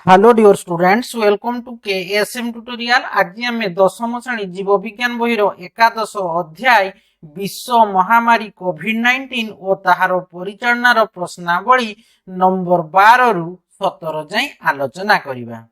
Hello dear students, welcome to KSM tutorial. आज आम दशम श्रेणी जीव विज्ञान बहिर एकादश अध्याय विश्व महामारी कोविड-19 और ताहार परिचालनार प्रश्नावली नंबर 12 रु 17 जाए आलोचना करिबा।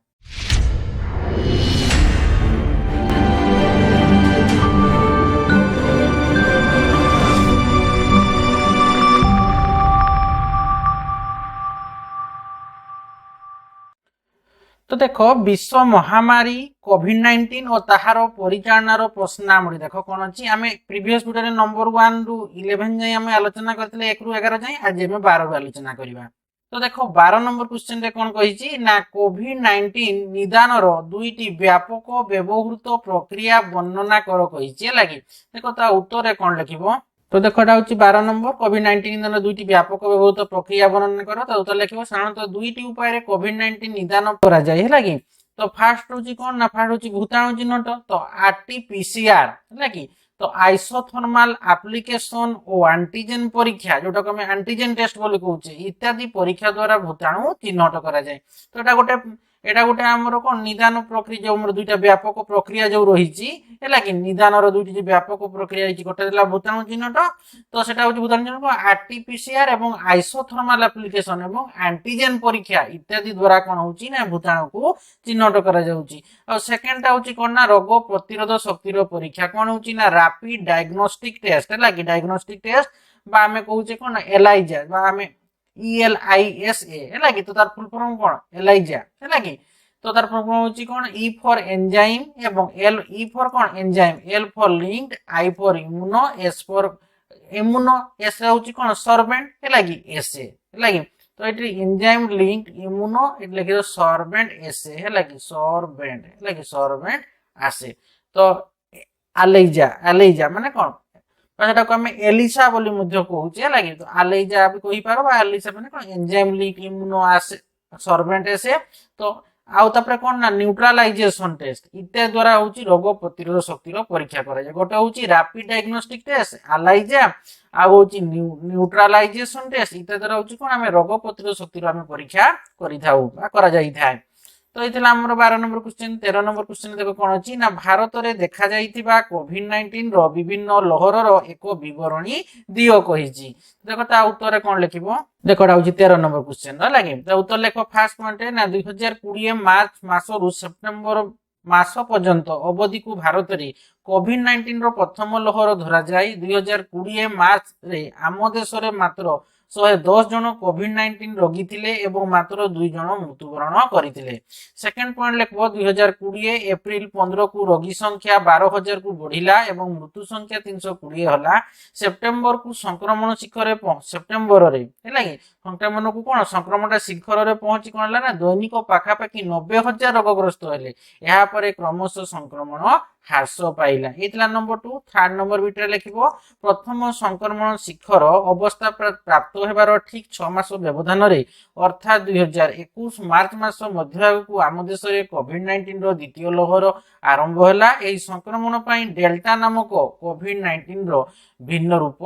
तो देख विश्व महामारी कोविड-19 और ताहार परिचालनार प्रश्नावली देख कौन अच्छी आम प्रीवियस वीडियो नंबर 1 रु 11 जाए आम आलोचना करते 1 रु 11 जाए। आज आम 12 रु आलोचना करवा। तो देख 12 नंबर क्वेश्चन रे कौन कही ना कोविड-19 निदान दुईटी व्यापक व्यवहृत प्रक्रिया वर्णना कर कही लगी। देख ता उत्तर कौन लिखिबो। तो देखो এটা হচ্ছে 12 নম্বর কোভিড-19 নিদান দুইটি ব্যাপক ব্যবহৃত প্রক্রিয়া বর্ণনা করো। তো উত্তর লিখিব সাধারণত দুইটি উপায়ে কোভিড-19 নিদান করা যায় হেলা কি। তো ফার্স্ট হচ্ছে কোন না ফার্স্ট হচ্ছে ভূতাণু চিহ্নট তো আরটি-পিসিআর হেলা কি। তো আইসোথর্মাল অ্যাপ্লিকেশন ও অ্যান্টিজেন পরীক্ষা যেটাকে আমি অ্যান্টিজেন টেস্ট বলি কହୁছে ইত্যাদি পরীক্ষা দ্বারা ভূতাণু চিহ্নট করা যায়। তো এটা গোটে আমার কোন নিদান প্রক্রিয়া যে আমার দুইটা ব্যাপক প্রক্রিয়া যে রহিছি হেলা কি নিদানর দুইটি যে ব্যাপক প্রক্রিয়া হইছি গোটে দেলা ভূতাণু চিহ্নট। তো সেটা হচ্ছে ভূতাণু চিহ্নট আরটি-পিসিআর এবং আইসোথর্মাল অ্যাপ্লিকেশন এবং অ্যান্টিজেন পরীক্ষা ইত্যাদি দ্বারা কোন হচ্ছে না ভূতাণুকু চিহ্নট করা যাଉଛି। আর সেকেন্ডটা হচ্ছে কোন না রোগ প্রতিরোধ শক্তির পরীক্ষা কোন হচ্ছে না রাপিড ডায়াগনস্টিক টেস্ট হেলা কি ডায়াগনস্টিক টেস্ট বা আমি কହୁছে কোন এলাইজা বা আমি ELISA হেলা কি। তো তার ফুল ফর্ম কোন এলাইজা হেলা কি। তো তার ফুল ফর্ম হচ্ছে কোন ই ফর এনজাইম এবং ই ফর কোন enzyme L for linked I for immuno S for immuno S হচ্ছে কোন সরবেন্ট হেলা কি এসএ হেলা কি। তো এটি এনজাইম লিঙ্কড ইম্যুনো এটি লিখিব সরবেন্ট এসএ হেলা কি সরবেন্ট হেলা কি সরবেন্ট আসে। তো আলেইজা মানে কোন সেটাকে আমি এলিসা বলি মধ্যে কହୁছে হেলা কি। তো আলেইজা भी কই পারো বা এলিসা মানে কোন এনজাইম লিঙ্ক ইম্যুনো আসে সরবেন্ট এসে। তো আউ তাপরে কোন না নিউট্রালাইজেশন টেস্ট ইত্যাদি দ্বারা হচ্ছে রোগ প্রতিরোধ শক্তির পরীক্ষা করা যায়। গোটা হচ্ছে রাপিড ডায়াগনস্টিক টেস্ট আলাইজা আউ হচ্ছে নিউট্রালাইজেশন টেস্ট ইত্যাদি দ্বারা হচ্ছে কোন আমি রোগ প্রতিরোধ শক্তির আমি পরীক্ষা করি থাউ বা করা যাই থাকে। তো এই আমার 12 নম্বর কোশ্চেন। 13 নম্বর কোশ্চেন দেখো কোন আছে না ভারতরে দেখা যাইতিবা কোভিড-19 র বিভিন্ন লহরর এক বিবরণী দিও কহিছি। দেখো তা উত্তরে কোন লিখিব। দেখো এটা হচ্ছে 13 নম্বর কোশ্চেন লাগে। তো উত্তর লেখো ফার্স্ট পয়েন্টে না 2020 মার্চ মাসরু সেপ্টেম্বর মাস পর্যন্ত অবধিকু ভারতরে কোভিড-19 র প্রথম লহর ধরা যায়। 2020 মার্চ রে আম দেশরে মাত্র 110 জন কোভিড-19 রোগী ଥିଲେ এবং মাত্র 2 জন মৃত্যুবরণ କରିଥିଲେ। সেকেন্ড পয়েন্ট লিখব 2020 এপ্রিল 15 কু রোগী সংখ্যা 12,000 কু বঢ়িলা এবং মৃত্যু সংখ্যা 320 হলা। সেপ্টেম্বর কু সংক্রমণ শিখরে সেপ্টেম্বর রে হেলা কি সংক্রমণ কু কোন সংক্রমণটা শিখরে পৌঁছি কোন হলা না দৈনিক পাখাপাখি 90,000 রোগগ্রস্ত হলে ଏହା ପରେ ক্রমশ সংক্রমণ হ্রাস পাইলা। এইতলা নম্বর 2। থার্ড নম্বর ভিতরে লিখিব প্রথম সংক্রমণ শিখর অবস্থা প্রাপ্ত হেবার ঠিক 6 মাস ব্যবধাନରେ অর্থাৎ 2021 মার্চ মাস মধ্যভাগକୁ ଆମ ଦେଶରେ କୋଭିଡ-19 ର ଦ୍ୱିତୀୟ ଲହର ଆରମ୍ଭ ହେଲା। ଏହି ସଂକ୍ରମଣ ପାଇଁ ଡେଲ୍ଟା ନାମକ କୋଭିଡ-19 ର ଭିନ୍ନ ରୂପ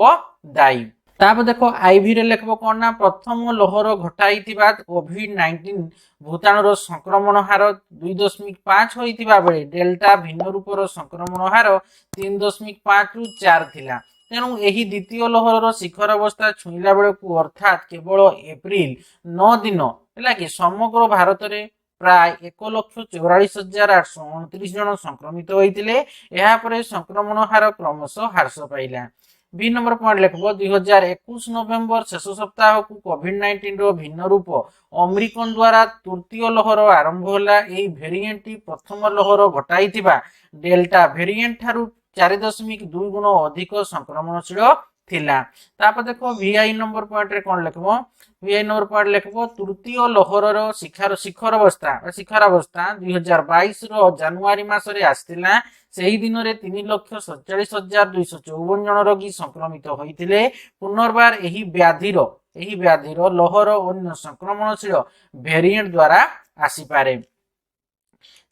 ଦାୟୀ। ତାପରେ ଦେଖ ଆଇଭି ରେ ଲେଖବ କଣ ନା ପ୍ରଥମ ଲହର ଘଟାଇଥିବା କୋଭିଡ-19 ଭୂତାଣୁର ସଂକ୍ରମଣ ହାର 2.5 ହୋଇଥିବା ବେଳେ ଡେଲ୍ଟା ଭିନ୍ନ ରୂପର ସଂକ୍ରମଣ ହାର 3.5 ରୁ 4 ଥିଲା। ତେଣୁ ଏହି ଦ୍ୱିତୀୟ ଲହରର ଶିଖର ଅବସ୍ଥା ଛୁଇଁଲା ବେଳକୁ ଅର୍ଥାତ୍ କେବଳ ଏପ୍ରିଲ 9 ଦିନ ହେଲା କି ସମଗ୍ର ଭାରତରେ ପ୍ରାୟ 1,44,829 ଜଣ ସଂକ୍ରମିତ ହୋଇଥିଲେ। ଏହାପରେ ସଂକ୍ରମଣ ହାର କ୍ରମଶଃ ହ୍ରାସ ପାଇଲା। বি নম্বর পয়েন্ট লিখব 2021 নভেম্বর শেষ সপ্তাহକୁ কোভিড-19 ର ଭିନ୍ନ ରୂପ ଅମରିକନ ଦ୍ୱାରା ତୃତୀୟ ଲହର ଆରମ୍ଭ ହେଲା। ଏହି ଭେରିଏଣ୍ଟଟି ପ୍ରଥମ ଲହର ଘଟାଇଥିବା ଡେଲ୍ଟା ଭେରିଏଣ୍ଟ ଠାରୁ 4.2 ଗୁଣ ଅଧିକ ସଂକ୍ରମଣଶୀଳ ଥିଲା। ତାପରେ ଦେଖ ଭିଆଇ ନମ୍ବର ପଏଣ୍ଟରେ କଣ ଲେଖବ। ভিআই নম্বর পয়েন্ট লিখব তৃতীয় লহরর শিখর অবস্থা 2022 র জানুয়ারি মাসরে আসছিলা। ସେହି ଦିନରେ 3,47,254 ଜଣ ରୋଗୀ ସଂକ୍ରମିତ ହୋଇଥିଲେ। ପୁନର୍ବାର ଏହି ବ୍ୟାଧିର ଲହର ଅନ୍ୟ ସଂକ୍ରମଣଶୀଳ ଭେରିଏଣ୍ଟ ଦ୍ୱାରା ଆସିପାରେ।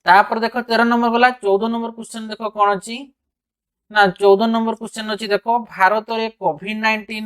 ତାପରେ ଦେଖ 13 নম্বর গলা। 14 নম্বর কোশ্চেন দেখো কোন ଅଛି না 14 নম্বর কোশ্চেন ଅଛି ଦେଖ ଭାରତରେ କୋଭିଡ-19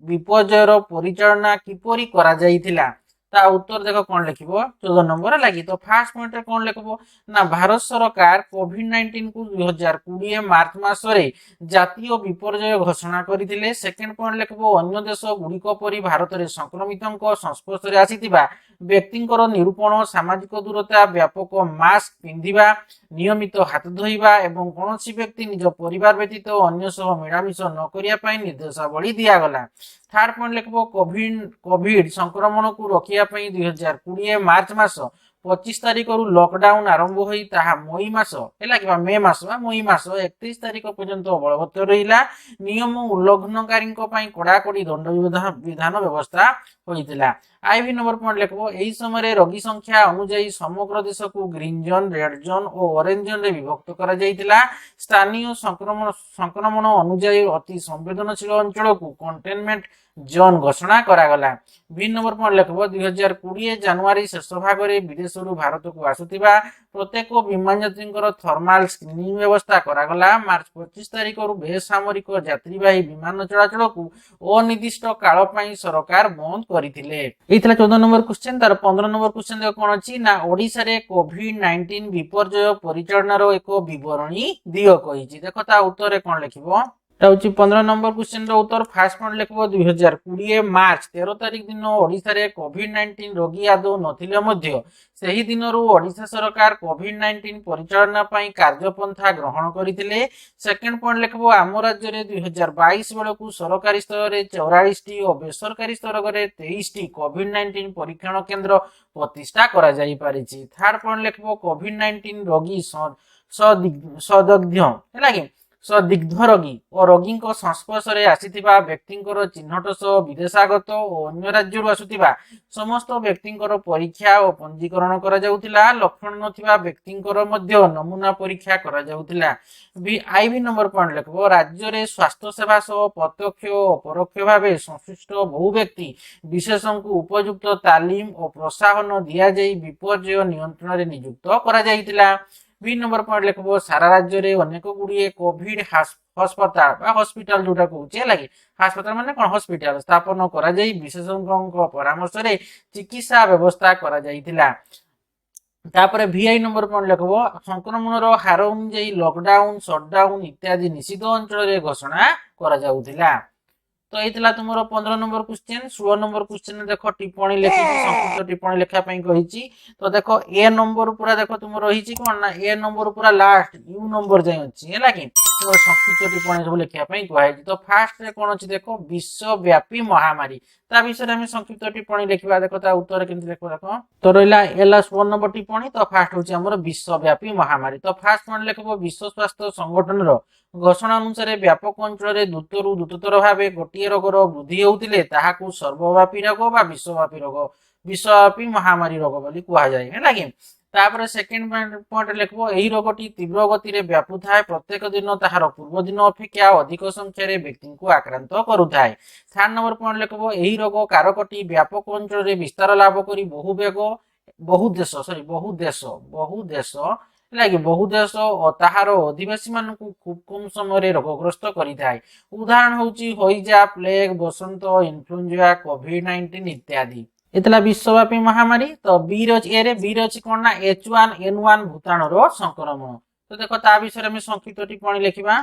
ବିପର୍ଯ୍ୟୟର ପରିଚାଳନା କିପରି କରାଯାଇଥିଲା। ता उत्तर देख कौन लिख 14 नंबर लगी। तो फास्ट पॉइंट रे कौन लिखबो ना भारत सरकार कोविड-19 को 2020 मार्च मासरे जातीय विपर्यय घोषणा करथिले। सेकंड पॉइंट लिखबो अन्य देश गुड़िक परि भारत रे संक्रमितों संस्पर्श रे आसीथिबा व्यक्तिंकर निरूपण सामाजिक दूरता व्यापक मास्क पिंधिबा नियमित हाथ धोइबा एवं कौनसी व्यक्ति निज परिवार व्यतीत अन्य सह मिलामिश न करिया पई निर्देशावली दिया गला। थर्ड पॉइंट लिखबो कोविड संक्रमण को रोकिया पई 2020 मार्च मास 25 तारिख रु लॉकडाउन आरंभ होई ताहा मई मास हैला कि मे मास मई मास 31 तारिख पर्यंत बलवत्तर रहिला। नियम उल्लंघनकारी पई कड़ाकड़ी दंड विधान व्यवस्था होइतिला। आईवी नंबर पॉइंट लिखबो एही समय रोगी संख्या अनुसार समग्र देश को ग्रीन जोन रेड जोन और ऑरेंज जोन रे विभक्त करा जाइतिला। स्थानीय संक्रमण अनुसार अति संवेदनशील अंचल को कंटेनमेंट जोन घोषणा करागला। बीन नंबर पॉइंट लिखबो 2020 जनवरी शेष भाग रे विदेश रु भारत को आसुतिबा प्रत्येक विमान यात्रींकर थर्मल स्क्रीनिंग व्यवस्था करागला। मार्च 25 तारिख रु बेसामरिक यात्रीवाही विमान चलाचल को अनिर्दिष्ट काल पई सरकार बंद करथिले। एथिला 14 नंबर क्वेश्चन। तार 15 नंबर क्वेश्चन देख कोन अछि ना ओडिसा रे कोविड-19 विपर्यय परिचालन रो एक विवरणी दियो कहिछि। देखो ता उत्तर रे कोन लिखिबो ता होछि 15 नंबर क्वेश्चन रो उत्तर फास्ट पॉइंट लिखबो 2020 मार्च 13 तारिख दिन ओडिसा रे कोविड-19 रोगी आदौ नथिले मध्य सही दिन रु ओडिसा सरकार कोविड-19 परिचालन पई कार्यपंथा ग्रहण करिथिले। सेकंड पॉइंट लिखबो आम राज्य रे 2022 बेले को सरकारी स्तर रे 44 टी और बेसरकारी स्तर रे 23 टी कोविड-19 परीक्षण केंद्र प्रतिष्ठा करा जाई पारिछि। थर्ड पॉइंट लिखबो कोविड-19 रोगी सदग्ध हैला कि दिग्ध रोगी और रोगी संस्पर्श रे आसीथिबा व्यक्तिंकर चिन्हट सह विदेशागत और अन्य राज्य आसुथिबा समस्त व्यक्तिंकर परीक्षा और पंजीकरण करा जाउथिला। लक्षण नथिबा व्यक्तिंकर मध्य नमूना परीक्षा करा जाउथिला। आईवी नंबर पॉइंट लिखबो राज्य रे स्वास्थ्य सेवा सह प्रत्यक्ष और परोक्ष भावे संश्लिष्ट बहु व्यक्ति विशेषण को उपयुक्त तालीम और प्रोत्साहन दिया जाई विपर्यय नियंत्रण रे नियुक्त करा जाइतिला। बी नंबर पॉइंट लिखबो सारा राज्य रे अनेक गुड़िए कोविड अस्पताल बा हॉस्पिटल जोटा कहूचे लगे अस्पताल माने कोन हॉस्पिटल स्थापन करा जाई विशेषज्ञों परामर्श रे चिकित्सा व्यवस्था करा जाइतिला। तापर वीआई नंबर पॉइंट लिखबो संक्रमण रो हार अनुसार लॉकडाउन शटडाउन इत्यादि निषिद्ध अंचल रे घोषणा करा जाउतिला। तो एतला तुमरो 15 नंबर क्वेश्चन। 16 नंबर क्वेश्चन देखो टिप्पणी लिखि संक्षिप्त टिप्पणी लेखा पई कहिछि। तो देखो ए नंबर पूरा देखो तुम रहिछि कोन ना ए नंबर पूरा लास्ट यू नंबर जाय अछि हैला कि तो संक्षिप्त टिप्पणी सब लेखा पई कहै। तो फास्ट रे कोन अछि देखो विश्वव्यापी महामारी ता विषय रे हम संक्षिप्त टिप्पणी लेखिबा। देखो ता उत्तर केनति देखो तो रहिला एला 16 नंबर टिप्पणी। तो फास्ट होछि हमर विश्वव्यापी महामारी। तो फास्ट पॉइंट लेखबो विश्व स्वास्थ्य संगठन रो घोषणा अनुसार व्यापक अंचल रे द्रुतरू द्रुततर भावे गोटिए रोगर वृद्धि होउतिले ताहाकू सर्वव्यापी रोग बा विश्वव्यापी रोग विश्वव्यापी महामारी रोग बोली कुहा जाय हैला कि। तापर सेकंड पॉइंट लिखबो एही रोगटी तीव्र गति रे व्यापु थाए प्रत्येक दिन ताहार पूर्व दिन अपेक्षा अधिक संख्या रे व्यक्ति को आक्रांत करू थाए। थर्ड नंबर पॉइंट लिखबो एही रोग कारकटी व्यापक अंचल रे विस्तार लाभ करी बहु देश और ताहार अधिवासी मान को खूब कम समय रोगग्रस्त करि थाए। उदाहरण होउची होइजा प्लेग बसंत इन्फ्लुएंजा कोविड-19 इत्यादि। एतला विश्वव्यापी महामारी। तो बी रच कोन ना H1N1 भूताणु रो संक्रमण। तो देखो ता विषय में संक्षिप्त टिप्पणी लिखिबा।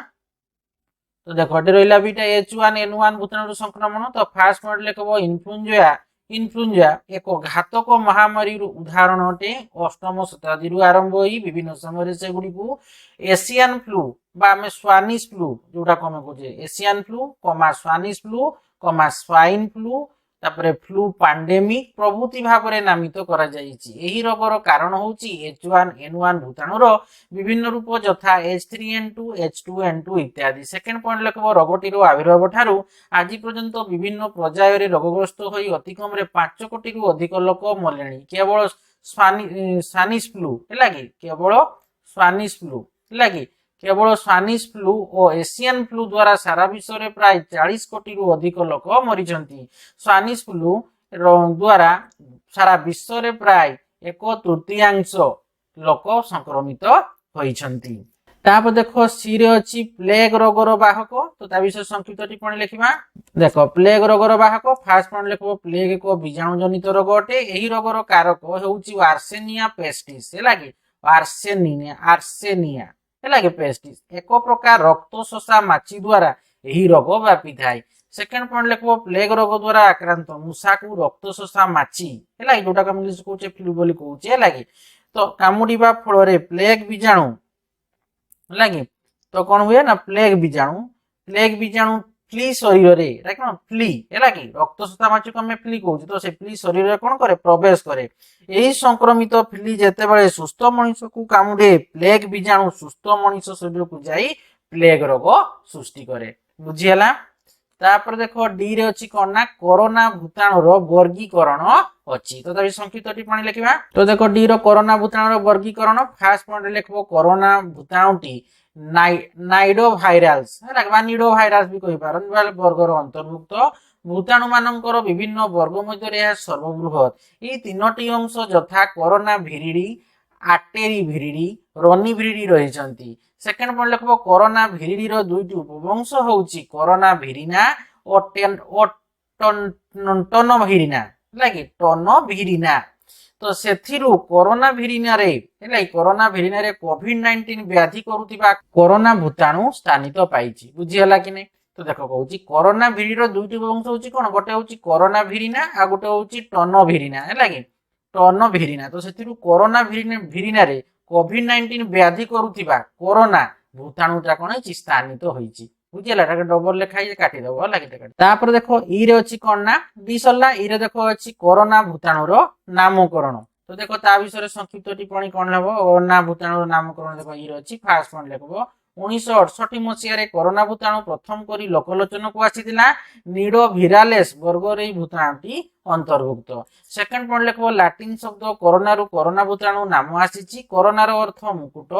तो देखो एटे रहिला बीटा H1N1 भूताणु रो संक्रमण। तो फास्ट पॉइंट लिखबो इन्फ्लुएंजा एक घातक महामारी उदाहरण अटे। अष्टम शताब्दी रु आरंभ होई विभिन्न समय से गुडी को एशियन फ्लू बा में स्वानिश फ्लू जोटा कमे कोजे एशियन फ्लू कमा स्वानिश फ्लू कमा स्वाइन फ्लू तापरे फ्लू पैंडेमिक प्रभृति भाव रे नामित करा जाईची। एही रोगर कारण होची H1N1 भूताणुर विभिन्न रूप जथा H3N2 H2N2 इत्यादि। सेकंड पॉइंट लिखबो रोगटीर आविर्भाव ठारू आज पर्यंत विभिन्न पर्याय रे रोगग्रस्त होई अति कम रे 5 कोटी रु अधिक लोक मलेणी केवल स्वानिश फ्लू हैला कि केवल स्वानिश फ्लू हैला कि केवल स्वानिश फ्लू और एशियन फ्लू द्वारा सारा विश्व में प्राय 40 कोटी रु अधिक लोक मरिछंती। स्वानिश फ्लू द्वारा सारा विश्व में प्राय 1/3 लोक संक्रमित होइछंती। तापर देखो सी रे अछि प्लेग रोगर बाहक तो ता विषय संक्षिप्त टिप्पणी लिखिबा देखो प्लेग रोगर बाहक फास्ट पॉइंट लिखबो प्लेग को बीजाणु जनित रोग अटे एही रोगर कारक हेउची वार्सेनिया पेस्टिस हे लागी आर्सेनिया हे लागी पेस्टिस एक प्रकार रक्त शोषा माछी द्वारा एही रोग व्यापी थाए सेकंड पॉइंट लिखबो प्लेग रोग द्वारा आक्रांत मूषा को रक्त शोषा माछी हे लागी जोटा हम इंग्लिश कहूचे फ्लू बोली कहूचे हे लागी तो कामुडीबा फल रे प्लेग बीजाणु लगे तो कौन हुए ना प्लेग बीजाणु फ्ली शरीर रे कौन फ्ली है लगे रक्त शोषा माछी को फ्ली कहूँ तो से फ्ली शरीर रे कौन करे प्रवेश करे यही संक्रमित फ्ली जेते बळे सुस्थ मनुष्य को कामुडे प्लेग बीजाणु सुस्थ मनुष्य शरीर को जाई प्लेग रोग सृष्टि करे बुझीला तापर देखो डी रे अछि कोन ना कोरोना भूताणु रो वर्गीकरण अछि तो तबी संक्षिप्त टिप्पणी लिखिबा तो देखो डी रो कोरोना भूताणु रो वर्गीकरण फास्ट पॉइंट लिखबो कोरोना भूताणुटी नाइडो भाइरल्स लागबा निडो भाइरस भी कहि पारन वाले वर्ग रो अंतर्भुक्त भूताणु मानकर विभिन्न वर्ग मध्य रे सर्वबृहत ई तीनोटी अंश यथा कोरोना भिरिडी आटेरी भिरिडी रनी भिरिडी रहिसंती सेकंड पॉइंट लिखबो कोरोना भिरिडी रो दुईटी उपवंश होउची कोरोना भिरिना और टन भिरिना लागी टन भिरिना तो सेथिरु कोरोना भिरिना रे कोविड-19 व्याधि करूतिबा कोरोना भूताणु स्थानित पाइची बुझियला कि नै तो देखो कहूची कोरोना भिरिडी रो दुईटी उपवंश होउची कोन गोटे होउची कोरोना भिरिना आ गोटे होउची टन भिरिना हे लागी टन भिरिना तो सेथिरु कोरोना भिरिना रे कोविड-19 व्याधि करूतिबा कोरोना भूताणुटा कोन अछि स्थानित होईची बुझियला एटा डबल लेखाई काटी दबो लागी तापर देखो ई रे अछि कोन ना डी सल्ला ई रे देखो अछि कोरोना भूताणु रो नामकरण तो देखो ता विषय संक्षिप्त टिप्पणी कोन लेबो कोरोना भूताणु रो नामकरण देखो ई रे अछि फास्ट पॉइंट लेखबो 1968 मसिया रे कोरोना भूताणु प्रथम करी लोकलोचन को आसीतिला निडो भिरालेस वर्ग रे भूताणुटी अंतर्भुक्त सेकंड पॉइंट लेखबो लैटिन शब्द कोरोना रो कोरोना भूताणु नाम आसीची कोरोना रो अर्थ मुकुट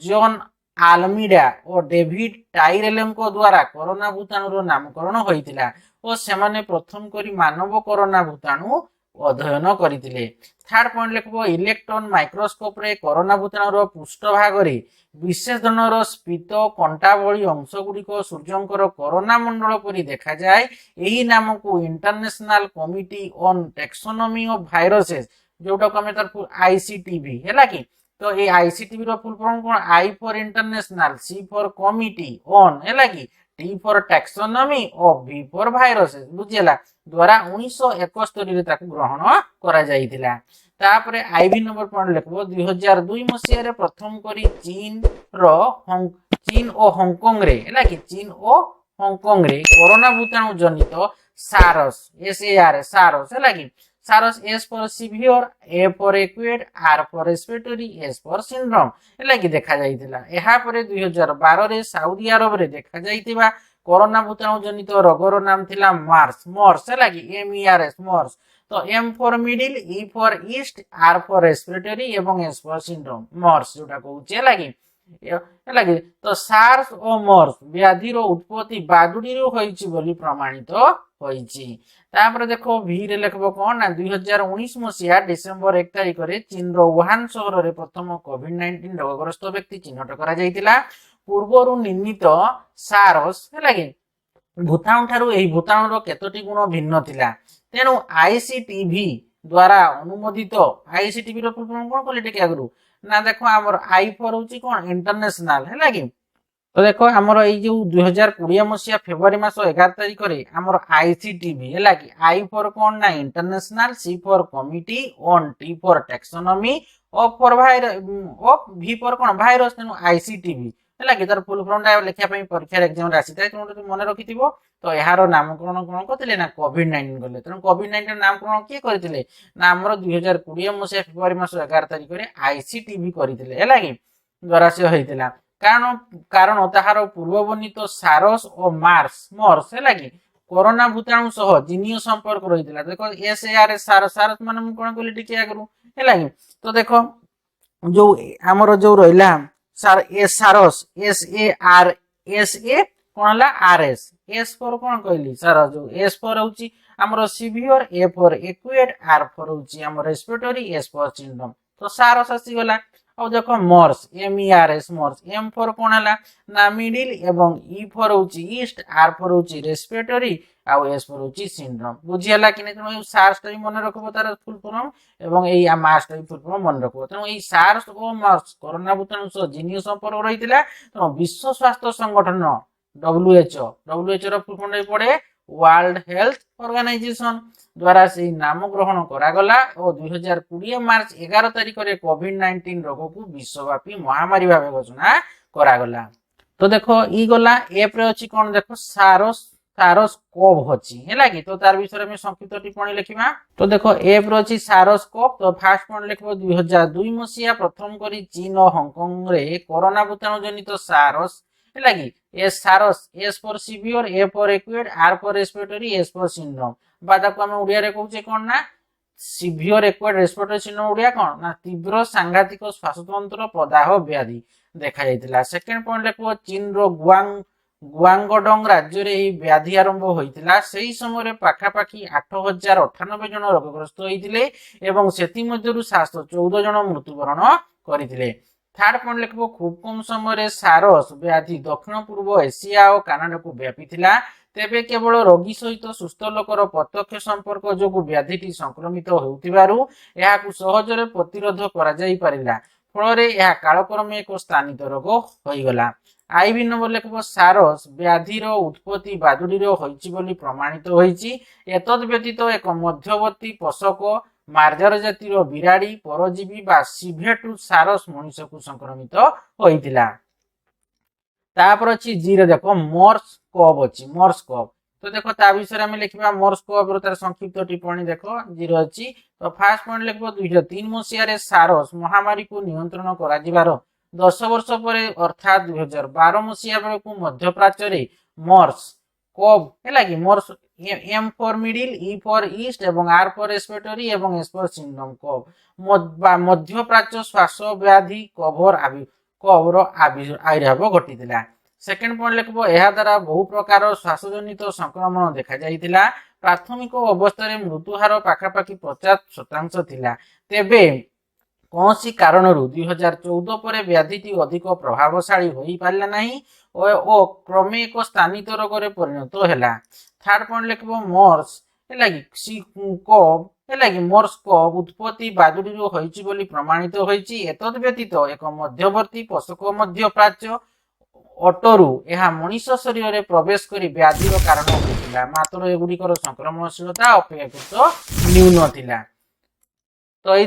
जॉन आलमीडा और डेविड टाइरेलेम को द्वारा कोरोना भूताणु रो नामकरण होइतिला और सेमाने प्रथम करी मानव कोरोना भूताणु अध्ययन करितिले थर्ड पॉइंट लिखबो इलेक्ट्रॉन माइक्रोस्कोप रे कोरोना भूताणु रो पृष्ठभाग रे विशेष धৰণৰ स्फीत कंटा भଳି अंश गुडी को सूर्यंकर कोरोना मंडल परि देखा जाय एही नाम को International Committee on Taxonomy of Viruses जोटा को हमें तर आईसीटीवी हैला कि तो ये आईसीटीवी रो फुल फॉर्म कोन I for International C for Committee on हैला कि T for Taxonomy of V for Viruses बुझियला द्वारा 1971 रे ताकू ग्रहण करा जाईतिला तापरे आईवी नंबर पॉइंट लिखबो 2002 मसिया रे प्रथम करी चीन और हांगकांग रे हैला कि चीन और हांगकांग रे कोरोना भूताणु जनित सारस सारस हैला कि SARS S for severe A for acute R for respiratory S for syndrome हैला कि देखा जाईतिला एहा परे 2012 रे सऊदी अरब रे देखा जाईतिबा कोरोना भूताणु जनित रोगर नाम थिला मर्स हैला कि एमईआरएस मर्स तो M for middle E for east R for respiratory एवं एस फॉर सिंड्रोम मर्स जोटा कहूचे हैला कि तो सार्स और मर्स व्याधि रो उत्पत्ति बादुडी रो होईची बोली प्रमाणित होईची तापर देखो भी रे लिखबो कोन ना 2019 मसिया डिसेंबर 1 तारिख रे चीन रो वुहान शहर रे प्रथम कोविड-19 रोगग्रस्त व्यक्ति चिन्हट करा जाईतिला पूर्वरु निर्णीत सारस हैला कि भूताणु ठारू एही भूताणु रो केतोटी गुण भिन्न थिला तेनु आईसीटीवी द्वारा अनुमोदित आईसीटीवी रो फुल फॉर्म कोन कहले टिके आगरु ना देखो हमर आई फॉर होची कोन इंटरनेशनल हैला कि तो देखो हमर এই যে 2020 मसिया फेब्रुआरी मास 11 तारिख रे हमर आईसीटीवी हैला कि आई फॉर कोन ना International C for Committee on T for Taxonomy of for of V for कोन वायरस तेनु आईसीटीवी हैला कि तार फुल फॉर्म टा लेखिया पई परीक्षा एग्जाम रासी ताय तुम मन रखिथिबो तो यार नामकरण कोन करथिले ना कोविड-19 गले तेनु कोविड-19 नामकरण के करथिले ना हमर 2020 मसिया फेब्रुआरी मास 11 तारिख रे आईसीटीवी करथिले हैला कि द्वारा से होइतिला कारण ताहार पूर्ववर्णित सारस और मर्स है लगी कोरोना भूताणु सह जीनीय संपर्क रही देखो एसएआरएस सारस मान कोन कहली टिके आगरु है लगी तो देखो जो हमर जो रहिला सारस एसए कोन हला आरएस एस फॉर कोन कहली सारस जो एस फॉर होची हमर severe A for acute R for होची हमर रेस्पिरेटरी एस फॉर सिंड्रोम तो सारस आसीगला। अब देख मर्स MERS मर्स एम फॉर कौन है ना मिडिल एवं ई फॉर होची ईस्ट आर फॉर होची रेस्पिरेटरी आउ एस फॉर होची सिंड्रोम बुझियला कि तेणु सार्स टा मन रखबो तार फुल फॉर्म एवं एई मार्स टा फुल फॉर्म मन रखबो तेणु एई सार्स ओ मार्स कोरोना भूताणु सह जिनियो संपर्क रहितला तेणु विश्व स्वास्थ्य संगठन WHO रो फुल फॉर्म पड़े वर्ल्ड हेल्थ ऑर्गेनाइजेशन द्वारा से नाम ग्रहण करागला और 2020 मार्च 11 तारिख में कोविड-19 रोग को विश्वव्यापी महामारी भाव घोषणा करागला। तो देखो ई गला एप रे अछि कोन देखो सारस कोव अछि हैला कि तो तार विषय में संक्षिप्त टिप्पणी लिखिबा। तो देखो एप रे अछि सारस कोव तो फर्स्ट पॉइंट लिखबो 2002 मसिया प्रथम करी चीन और हांगकांग रे कोरोना भूताणु जनित सारस हैला कि S SARS S for severe A for acute R for respiratory S for syndrome बादा को हम उड़िया रे कहूचे कोन ना severe acute respiratory syndrome Odia कोन ना तीव्र सांघातिक श्वासतंत्र प्रदाह व्याधि देखा जायतिला। सेकंड पॉइंट लेखो चीन रो गुआंगडोंग राज्य रे ही व्याधि आरंभ होइतिला सेही समय रे पाखा पाखी 8098 जन रोगग्रस्त होइतिले एवं सेति मध्यरु 714 जन मृत्युवरण करितिले। थर्ड पॉइंट लिखबो खूब कम समय रे सारस व्याधि दक्षिण पूर्व एशिया और कनाडा को व्यापीथिला तेबे केवल रोगी सहित सुस्थ लोकर प्रत्यक्ष संपर्क जोगु व्याधिटी संक्रमित होउतिबारु एहाकु सहजरे प्रतिरोध करा जाई परिला फଳରେ ଏହା କାଳକ୍ରମେ ଏକ ସ୍ଥାନିତ ରୋଗ ହୋଇଗଲା। ଆଇଭି ନମ୍ବର ଲେଖବ ସାରସ ବ୍ୟାଧିର ଉତ୍ପତ୍ତି ବାଦୁଡିର ହୋଇଛି ବୋଲି ପ୍ରମାଣିତ ହୋଇଛି। ଏତଦ୍ ବ୍ୟତୀତ ଏକ ମଧ୍ୟବର୍ତ୍ତୀ ପୋଷକ ମାର୍ଜାର ଜାତିର ବିରାଡ଼ି ପରଜୀବୀ ବା ସିଭେଟୁ ସାରସ ମଣିଷକୁ ସଂକ୍ରମିତ ହୋଇଥିଲା। ତାପରେ ଅଛି ଜିରେ ଦେଖ ମର୍ସ କବ୍ ଅଛି ମର୍ସ କବ୍ तो देखो ता विषय में लिखा मर्स कब तार संक्षिप्त टिप्पणी देख जीरो अच्छी। तो फास्ट पॉइंट लिख 2003 मसीह सारस महामारी को नियंत्रण कर 10 वर्ष पर अर्थात 2012 मसीहा बेलू मध्यप्राच्य रे मर्स कब है कि MERS M for middle E for East एवं आर फॉर रेस्पिरेटरी एवं एस फॉर सिंड्रोम कब मध्यप्राच्य श्वास व्याधि कभर आविर्भाव घटी। सेकेंड पॉइंट लिखबो एहा द्वारा बहु प्रकार श्वासजनित संक्रमण देखा जाइतिला। प्राथमिक अवस्था मृत्युहार पाखापाखि 50% थिला तेबे कौनसी कारणरू 2014 पर व्याधिटी अधिक प्रभावशाली होई पारला नाही ओ क्रमे एक स्थानित रोग रे परिणत हैला। थर्ड पॉइंट लिखबो मर्स हैला कि कब हैला कि मर्स कब उत्पत्ति बादुडीरो होईची बोली प्रमाणित होईची। एतद व्यतीत एक मध्यवर्ती पोषक मध्यप्राच्य अटरू यह मनीष शरीर में प्रवेश कर व्याधि कारण होता मात्र एगुड़िकर संक्रमणशीलता अपेक्षाकृत न्यून थिला। तो ये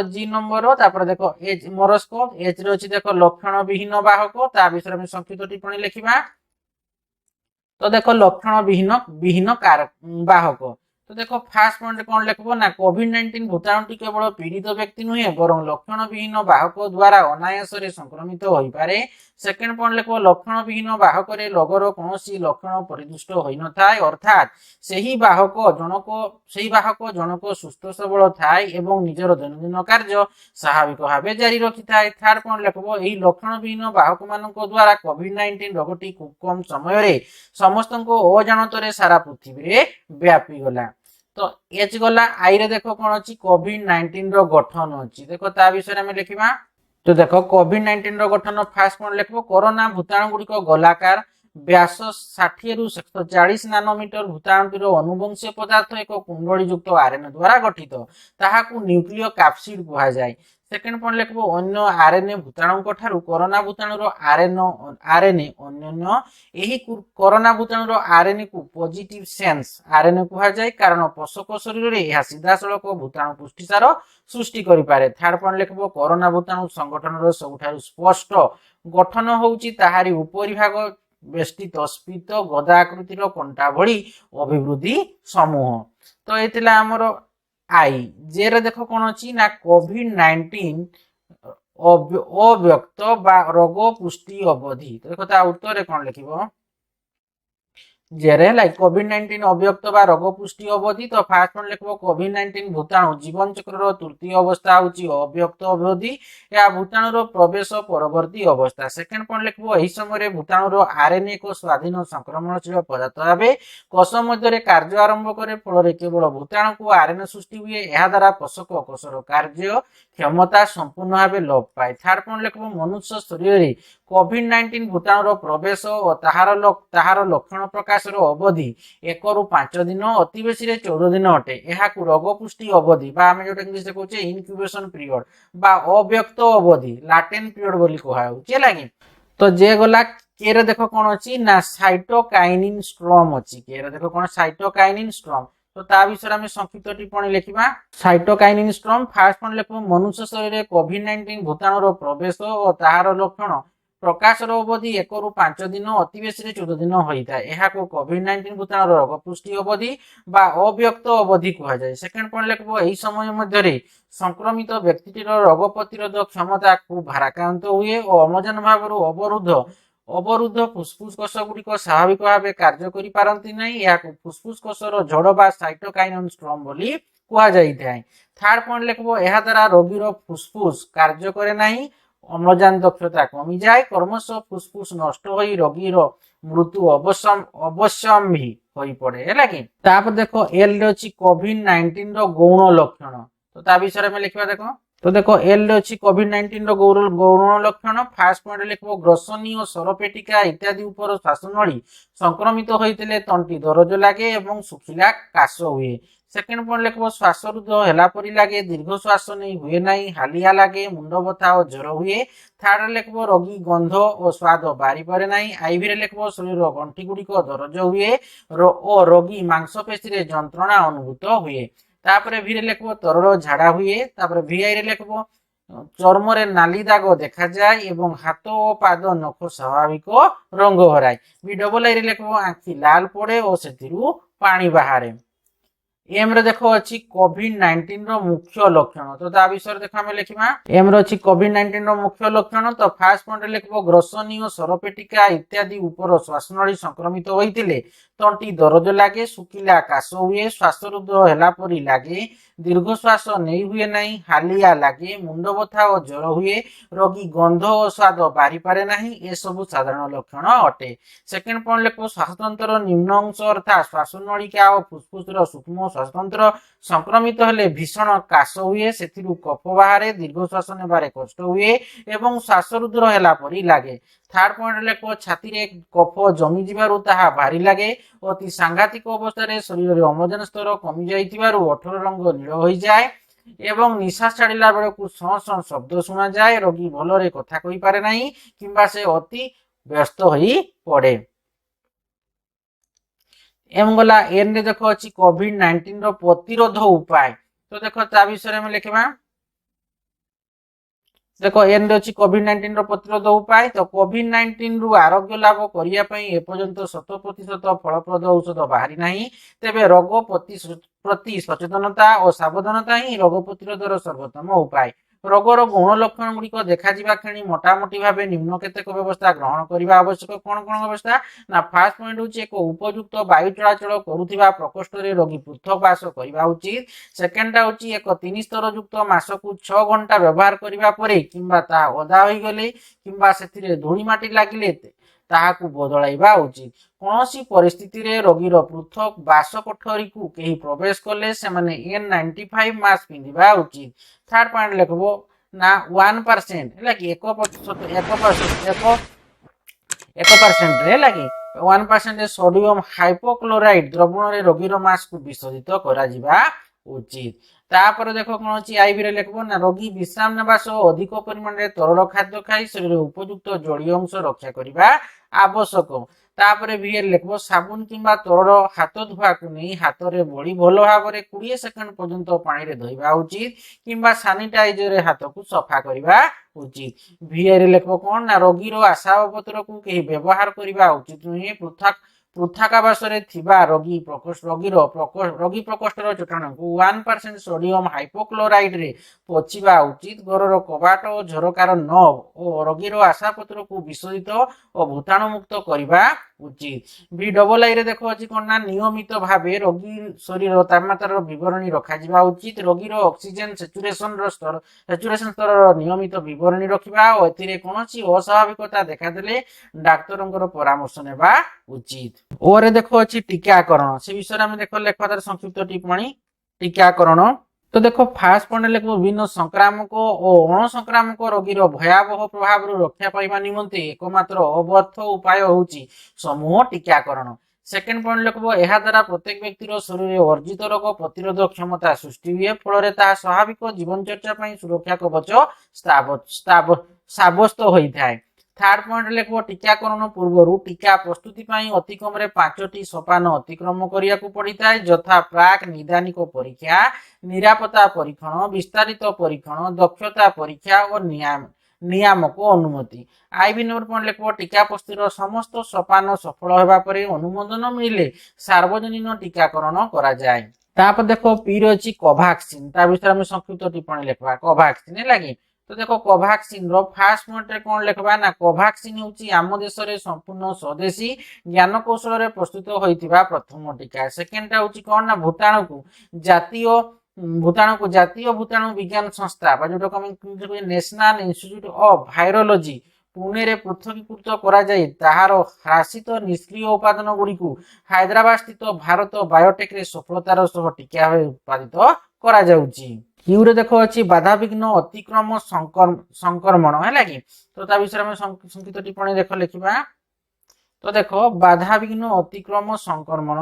जी नंबर तापर देख एच मोरस्कोप एच रे अछि देख लक्षण विहीन बाहक ता विषय में संक्षिप्त टिप्पणी लिखिबा। तो देख लक्षण विहीन कारक बाहक तो देखो फास्ट पॉइंट कौन लिखबो ना कोविड-19 भूताणुटी केवल पीड़ित व्यक्ति नुहे बरं लक्षण विहीन बाहक द्वारा अनायास संक्रमित होई पारे। सेकेंड पॉइंट लिखबो लक्षण विहीन बाहक रे रोगर कोनोसी लक्षण परिदृष्ट होई न थाए अर्थात सेही बाहक जनक सुस्थ सबल थाए एवं निजर दैनंदिन कार्य स्वाभाविक भावे जारी रखि थाए। थर्ड पॉइंट लिखबो एही लक्षण विहीन बाहक मानक द्वारा कोविड-19 रोगटी खूब कम समय रे समस्तको अजाणतरे सारा पृथ्वी रे व्यापी गला। तो एच गला आई रे देखो कौन अच्छी कोविड-19 रो गठन अच्छी देखो ता विषय में लिखिबा। तो देखो कोविड-19 रो गठन फास्ट पॉइंट लिखबो कोरोना भूताणु गुड़िक गोलाकार व्यास 60 रु 140 नानोमीटर भूताणुटीर अनुवंशीय पदार्थ एक कुंडली युक्त आरएनए द्वारा गठित ताहाकू न्यूक्लियो कैप्सिड कहा जाए। सेकेंड पॉइंट लिखबो अन्य आरएनए भूताणु ठारू कोरोना भूताणुर आरएनए अन्य एही कोरोना भूताणुर आरएनए को पॉजिटिव सेंस आरएनए कहा जाए कारण पोषक शरीर रे यह सीधासलख भूताणु पुष्टिसार सृष्टि करि पारे। थर्ड पॉइंट लिखबो कोरोना भूताणु संगठन सबुठारु स्पष्ट गठन होउची ताहारी उपरि भाग बेष्टित स्फीत गदा आकृतिर कंटा भली अभिवृद्धि समूह। तो एतिला हमर आई जेरे देखो कौन अच्छी ना कोविड-19 अव्यक्त बा रोग पुष्टि अवधि तो देखो ता उत्तर कौन लिखिबो। जेरे लाइक कोविड-19 अव्यक्त बा रोग पुष्टि अवधि तो फास्ट वन लिखबो कोविड-19 भूताणु जीवन चक्र रो तृतीय अवस्था होची अव्यक्त अवधि या भूताणु रो प्रवेश परवर्ती अवस्था। सेकंड पॉइंट लिखबो एही समय रे भूताणु रो आरएनए को स्वाधीन संक्रमणशील पदार्थ भाबे कोष मध्य रे कार्य आरंभ करे फल रे केवल भूताणु को आरएनए सृष्टि हुए एहा द्वारा पोषक कोषर कार्य क्षमता संपूर्ण भाबे लोप पाए। थर्ड पॉइंट लिखबो मनुष्य शरीर रे कोविड-19 भूताणुर प्रवेश और ताहार लक्षण प्रकाशर अवधि 1 रु 5 दिन अति बेसी 14 दिन अटे। एहाकु रोग पुष्टि अवधि बा आमे जोटा इंग्लिश रे कहउचे इनक्यूबेशन पीरियड बा अव्यक्त अवधि लाटेंट पीरियड बोली कहा होउचे लागी। तो जे गला के रे देखो कोन अछि ना साइटोकाइनिन स्ट्रॉम अछि। के रे देखो कोन साइटोकाइनिन स्ट्रॉम तो ता विषय में संक्षिप्त टिप्पणी लिखिबा। साइटोकाइनिन स्ट्रॉम फर्स्ट पॉइंट लिखबो मनुष्य शरीर रे कोविड-19 भूताणुर प्रवेश और ताहार लक्षण प्रकाशर अवधि 1 रु 5 दिन अति बेसी 14 दिन होइता। एहाको कोविड-19 भूताणुर रोग पुष्टि अवधि बा अव्यक्त अवधि कहा जाय। सेकंड पॉइंट लिखबो एही समय मध्य रे संक्रमित व्यक्तिटीर रोग प्रतिरोधक क्षमता खूब भाराक्रांत हुए और अम्लजान भावरु अवरुद्ध फुसफुस कोष गुड़िक स्वाभाविक भाव कार्य करि पारंती नहीं। याको फुसफुस कोषर झड़ बा साइटोकाइनिन स्ट्रॉम बोली कहा जाय थाय। थर्ड पॉइंट लिखबो एहा द्वारा रोगीर फुसफुस कार्य करे नहीं अम्लजान दक्षता कमी जाए क्रमश फुसफुस नष्ट होई रोगीर मृत्यु अवश्यम्भी होई पड़े है कि। तापर देखो एल रे अछि कोविड-19 रो गौण लक्षण तो ता विषय में लिखबा। देखो तो देखो एल रे अछि कोविड-19 रो गौण लक्षण। फर्स्ट पॉइंट लिखबो ग्रसनी और सरपेटिका इत्यादि ऊपर श्वासनली संक्रमित होइतिले तंटी दरज लागे एवं सुखिला काश हुए। सेकंड पॉइंट लिखबो श्वासरुद्ध हेला परि लागे दीर्घ श्वास नै हुए नाही हालिया लागे मुंड बथा और ज्वर हुए। थर्ड लिखबो रोगी गंध और स्वाद बारी पारे नाही। आईवी रे लिखबो शरीर गंठी गुड़िक दरज हुए और रोगी मांसपेशी रे जंत्रणा अनुभूत हुए। तापरे भी रे लिखबो तरल झाड़ा हुए। तापरे वीआई रे लिखबो चर्म रे नाली दाग देखा जाए एवं हाथ और पाद नख स्वाभाविक रंग हराए। बी डबल आई रे लिखबो आंखी लाल पड़े और सेथिरु पानी बाहरे। एम रे देखो अछि कोविड-19 रो मुख्य लक्षण तो ता विषय देखो हम लिखिबा। एम रे अछि कोविड-19 रो मुख्य लक्षण तो फर्स्ट पॉइंट लिखबो ग्रसनी और सरपेटिका इत्यादि ऊपर श्वासनली संक्रमित होइतिले तंटी दरज लागे सुखिला काश हुए श्वासरुद्ध हेला परि लागे दीर्घ श्वास नै हुए नाही हालिया लागे मुंड बथा और ज्वर हुए रोगी गंध और स्वाद बारी पारे नाही ए सब साधारण लक्षण अटे। सेकंड पॉइंट लिखबो श्वासतंत्र निम्न अंश अर्थात श्वासनलिका और फुसफुस रो सूक्ष्म श्वासतंत्र संक्रमित हेले भीषण काश हुए सेथिरु कफ बाहरे दीर्घ श्वास नेबारे कष्ट हुए एवं श्वासरुद्ध हेला परि लागे। थर्ड पॉइंट लिखबो छाती रे कफ जमी जिबारु ताहा भारी लागे अति सांघातिक अवस्था रे शरीर रे अम्लजान स्तर कमी जाइतिबारु ओठर रंग नील होई जाए एवं निश्वास छाड़िला बेले को सं शब्द सुना जाए रोगी भलरे कथा कहि पारे नाही किंबा से अति व्यस्त होई पड़े। एम गला एन रे देखो अछि कोविड-19 रो प्रतिरोध उपाय तो देखो ता विषय में लिखबा। देखो एन रे अछि कोविड-19 रो प्रतिरोध उपाय तो कोविड-19 रु आरोग्य लाभ करिया पई ए पर्यंत 100% फलप्रद औषध बाहरी नाही। तेबे रोग प्रति सचेतनता और सावधानता ही रोग प्रतिरोधर सर्वोत्तम उपाय। रोगर गुण लक्षण गुड़िक देखा क्षणी मोटामोटी भाव निम्न केतेक व्यवस्था ग्रहण करने आवश्यक। कौन कौन व्यवस्था ना फास्ट पॉइंट हूँ एक उपयुक्त वायु चलाचल करुवा प्रकोष्ठ रे रोगी पृथक बास करने उचित। सेकेंडा हूँ एक 3 स्तर युक्त मासकू 6 घंटा व्यवहार करने पर किंबा ओदा हो गले किंबा से धूली माटी लगिले ताहाकू बदलाइबा उचित। कौनसी परिस्थिति रे रोगीर पृथक बास कोठरी को कहीं प्रवेश कले से माने N95 मास्क पिंधिबा उचित। थर्ड पॉइंट लिखबो ना 1% है कि 1% रे लगी 1% सोडियम हाइपोक्लोराइड द्रवण रे रोगीर मास्क को विशोधित करा जिबा उचित। तापर देखो कौन अच्छी आईवी रे लिखबो ना रोगी विश्राम नेबा सह अधिक परिमाण रे तरल खाद्य खाई शरीर उपयुक्त जलीय अंश रक्षा करिबा आवश्यक। तापर भी लिखबो साबुन किंबा तरल हाथ धुआ को नहीं हाथ रे बड़ी भलो भाव रे 20 सेकंड पर्यंत पानी रे धोइबा उचित किंबा सैनिटाइजर रे हाथ को सफा करिबा उचित। भी रे लिखबो कोन ना रोगी रो आशापत्र को केही व्यवहार करिबा उचित नहीं। ପୃଥକାବାସରେ ଥିବା ରୋଗୀ ପ୍ରକୋଷ୍ଠର ଚଟାଣକୁ 1% ସୋଡିୟମ ହାଇପୋକ୍ଲୋରାଇଡରେ ପୋଛିବା ଉଚିତ। ଘରର କବାଟ ଓ ଝରକାର ନବ ଓ ରୋଗୀର ଆଶାପତ୍ରକୁ ବିଶୋଧିତ ଓ ଭୂତାଣୁ ମୁକ୍ତ କରିବା ଉଚିତ। VII ରେ ଦେଖ ଅଛି କଣ ନା ନିୟମିତ ଭାବେ ରୋଗୀ ଶରୀର ତାପମାତ୍ରାର ବିବରଣୀ ରଖାଯିବା ଉଚିତ। ରୋଗୀର ଅକ୍ସିଜେନ ସେଚୁରେସନ ସ୍ତରର ନିୟମିତ ବିବରଣୀ ରଖିବା ଓ ଏଥିରେ କୌଣସି ଅସ୍ୱାଭାବିକତା ଦେଖାଦେଲେ ଡାକ୍ତରଙ୍କର ପରାମର୍ଶ ନେବା ଉଚିତ। ଓରେ ଦେଖ ଅଛି ଟୀକାକରଣ, ସେ ବିଷୟରେ ଆମେ ଦେଖ ଲେଖା ତାର ସଂକ୍ଷିପ୍ତ ଟିପ୍ପଣୀ। ଟୀକାକରଣ ତ ଦେଖ ଫାଷ୍ଟ ପଏଣ୍ଟ ଲେଖିବ ବିଭିନ୍ନ ସଂକ୍ରାମକ ଓ ଅଣସଂକ୍ରାମକ ରୋଗୀର ଭୟାବହ ପ୍ରଭାବରୁ ରକ୍ଷା ପାଇବା ନିମନ୍ତେ ଏକମାତ୍ର ଅବର୍ଥ ଉପାୟ ହେଉଛି ସମୂହ ଟୀକାକରଣ। ସେକେଣ୍ଡ ପଏଣ୍ଟ ଲେଖିବ ଏହା ଦ୍ୱାରା ପ୍ରତ୍ୟେକ ବ୍ୟକ୍ତିର ଶରୀରରେ ଅର୍ଜିତ ରୋଗ ପ୍ରତିରୋଧ କ୍ଷମତା ସୃଷ୍ଟି ହୁଏ, ଫଳରେ ତାହା ସ୍ୱାଭାବିକ ଜୀବନଚର୍ଯ୍ୟା ପାଇଁ ସୁରକ୍ଷା କବଚ ସାବ୍ୟସ୍ତ ହୋଇଥାଏ। ଥାର୍ଡ ପଏଣ୍ଟ ଲେଖିବ ଟୀକାକରଣ ପୂର୍ବରୁ ଟୀକା ପ୍ରସ୍ତୁତି ପାଇଁ ଅତି କମରେ 5ଟି ସୋପାନ ଅତିକ୍ରମ କରିବାକୁ ପଡିଥାଏ, ଯଥା ପ୍ରାକ୍ ନିଦାନିକ ପରୀକ୍ଷା, ନିରାପତ୍ତା ପରୀକ୍ଷଣ, ବିସ୍ତାରିତ ପରୀକ୍ଷଣ, ଦକ୍ଷତା ପରୀକ୍ଷା ଓ ନିୟାମକ ଅନୁମତି। IV ନମ୍ବର ପଏଣ୍ଟ ଲେଖିବ ଟୀକା ପ୍ରସ୍ତୁତିର ସମସ୍ତ ସୋପାନ ସଫଳ ହେବା ପରେ ଅନୁମୋଦନ ମିଳିଲେ ସାର୍ବଜନୀନ ଟୀକାକରଣ କରାଯାଏ। ତାପରେ ଦେଖ ପି ରେ ଅଛି କୋଭାକ୍ସିନ, ତା ବିଷୟରେ ଆମେ ସଂକ୍ଷିପ୍ତ ଟିପ୍ପଣୀ ଲେଖିବା। କୋଭାକ୍ସିନ ହେଲା କି ତ ଦେଖ କୋଭାକ୍ସିନ ର ଫାଷ୍ଟ ପଏଣ୍ଟ ରେ କଣ ଲେଖବା ନା କୋଭାକ୍ସିନ ହେଉଛି ଆମ ଦେଶରେ ସମ୍ପୂର୍ଣ୍ଣ ସ୍ୱଦେଶୀ ଜ୍ଞାନ କୌଶଳରେ ପ୍ରସ୍ତୁତ ହୋଇଥିବା ପ୍ରଥମ ଟୀକା। ସେକେଣ୍ଡ ଟା ହେଉଛି କଣ ନା ଭୂତାଣୁକୁ ଜାତୀୟ ଭୂତାଣୁ ବିଜ୍ଞାନ ସଂସ୍ଥା ବା ଯୋଉଟାକୁ ଆମେ ନ୍ୟାସନାଲ ଇନଷ୍ଟିଚ୍ୟୁଟ ଅଫ ଭାଇରୋଲୋଜି ପୁଣେରେ ପୃଥକୀକୃତ କରାଯାଇ ତାହାର ହ୍ରାସିତ ନିଷ୍କ୍ରିୟ ଉପାଦାନ ଗୁଡିକୁ ହାଇଦ୍ରାବାଦ ସ୍ଥିତ ଭାରତ ବାୟୋଟେକରେ ସଫଳତାର ସହ ଟୀକା ଭାବେ ଉତ୍ପାଦିତ କରାଯାଉଛି। ୟୁରେ ଦେଖ ଅଛି ବାଧାବିଘ୍ନ ଅତିକ୍ରମ ସଂକ୍ରମଣ ହେଲା କି ତ ତା ବିଷୟରେ ଆମେ ସଂକ୍ଷିପ୍ତ ଟିପ୍ପଣୀ ଦେଖ ଲେଖିବା। ତ ଦେଖ ବାଧାବିଘ୍ନ ଅତିକ୍ରମ ସଂକ୍ରମଣ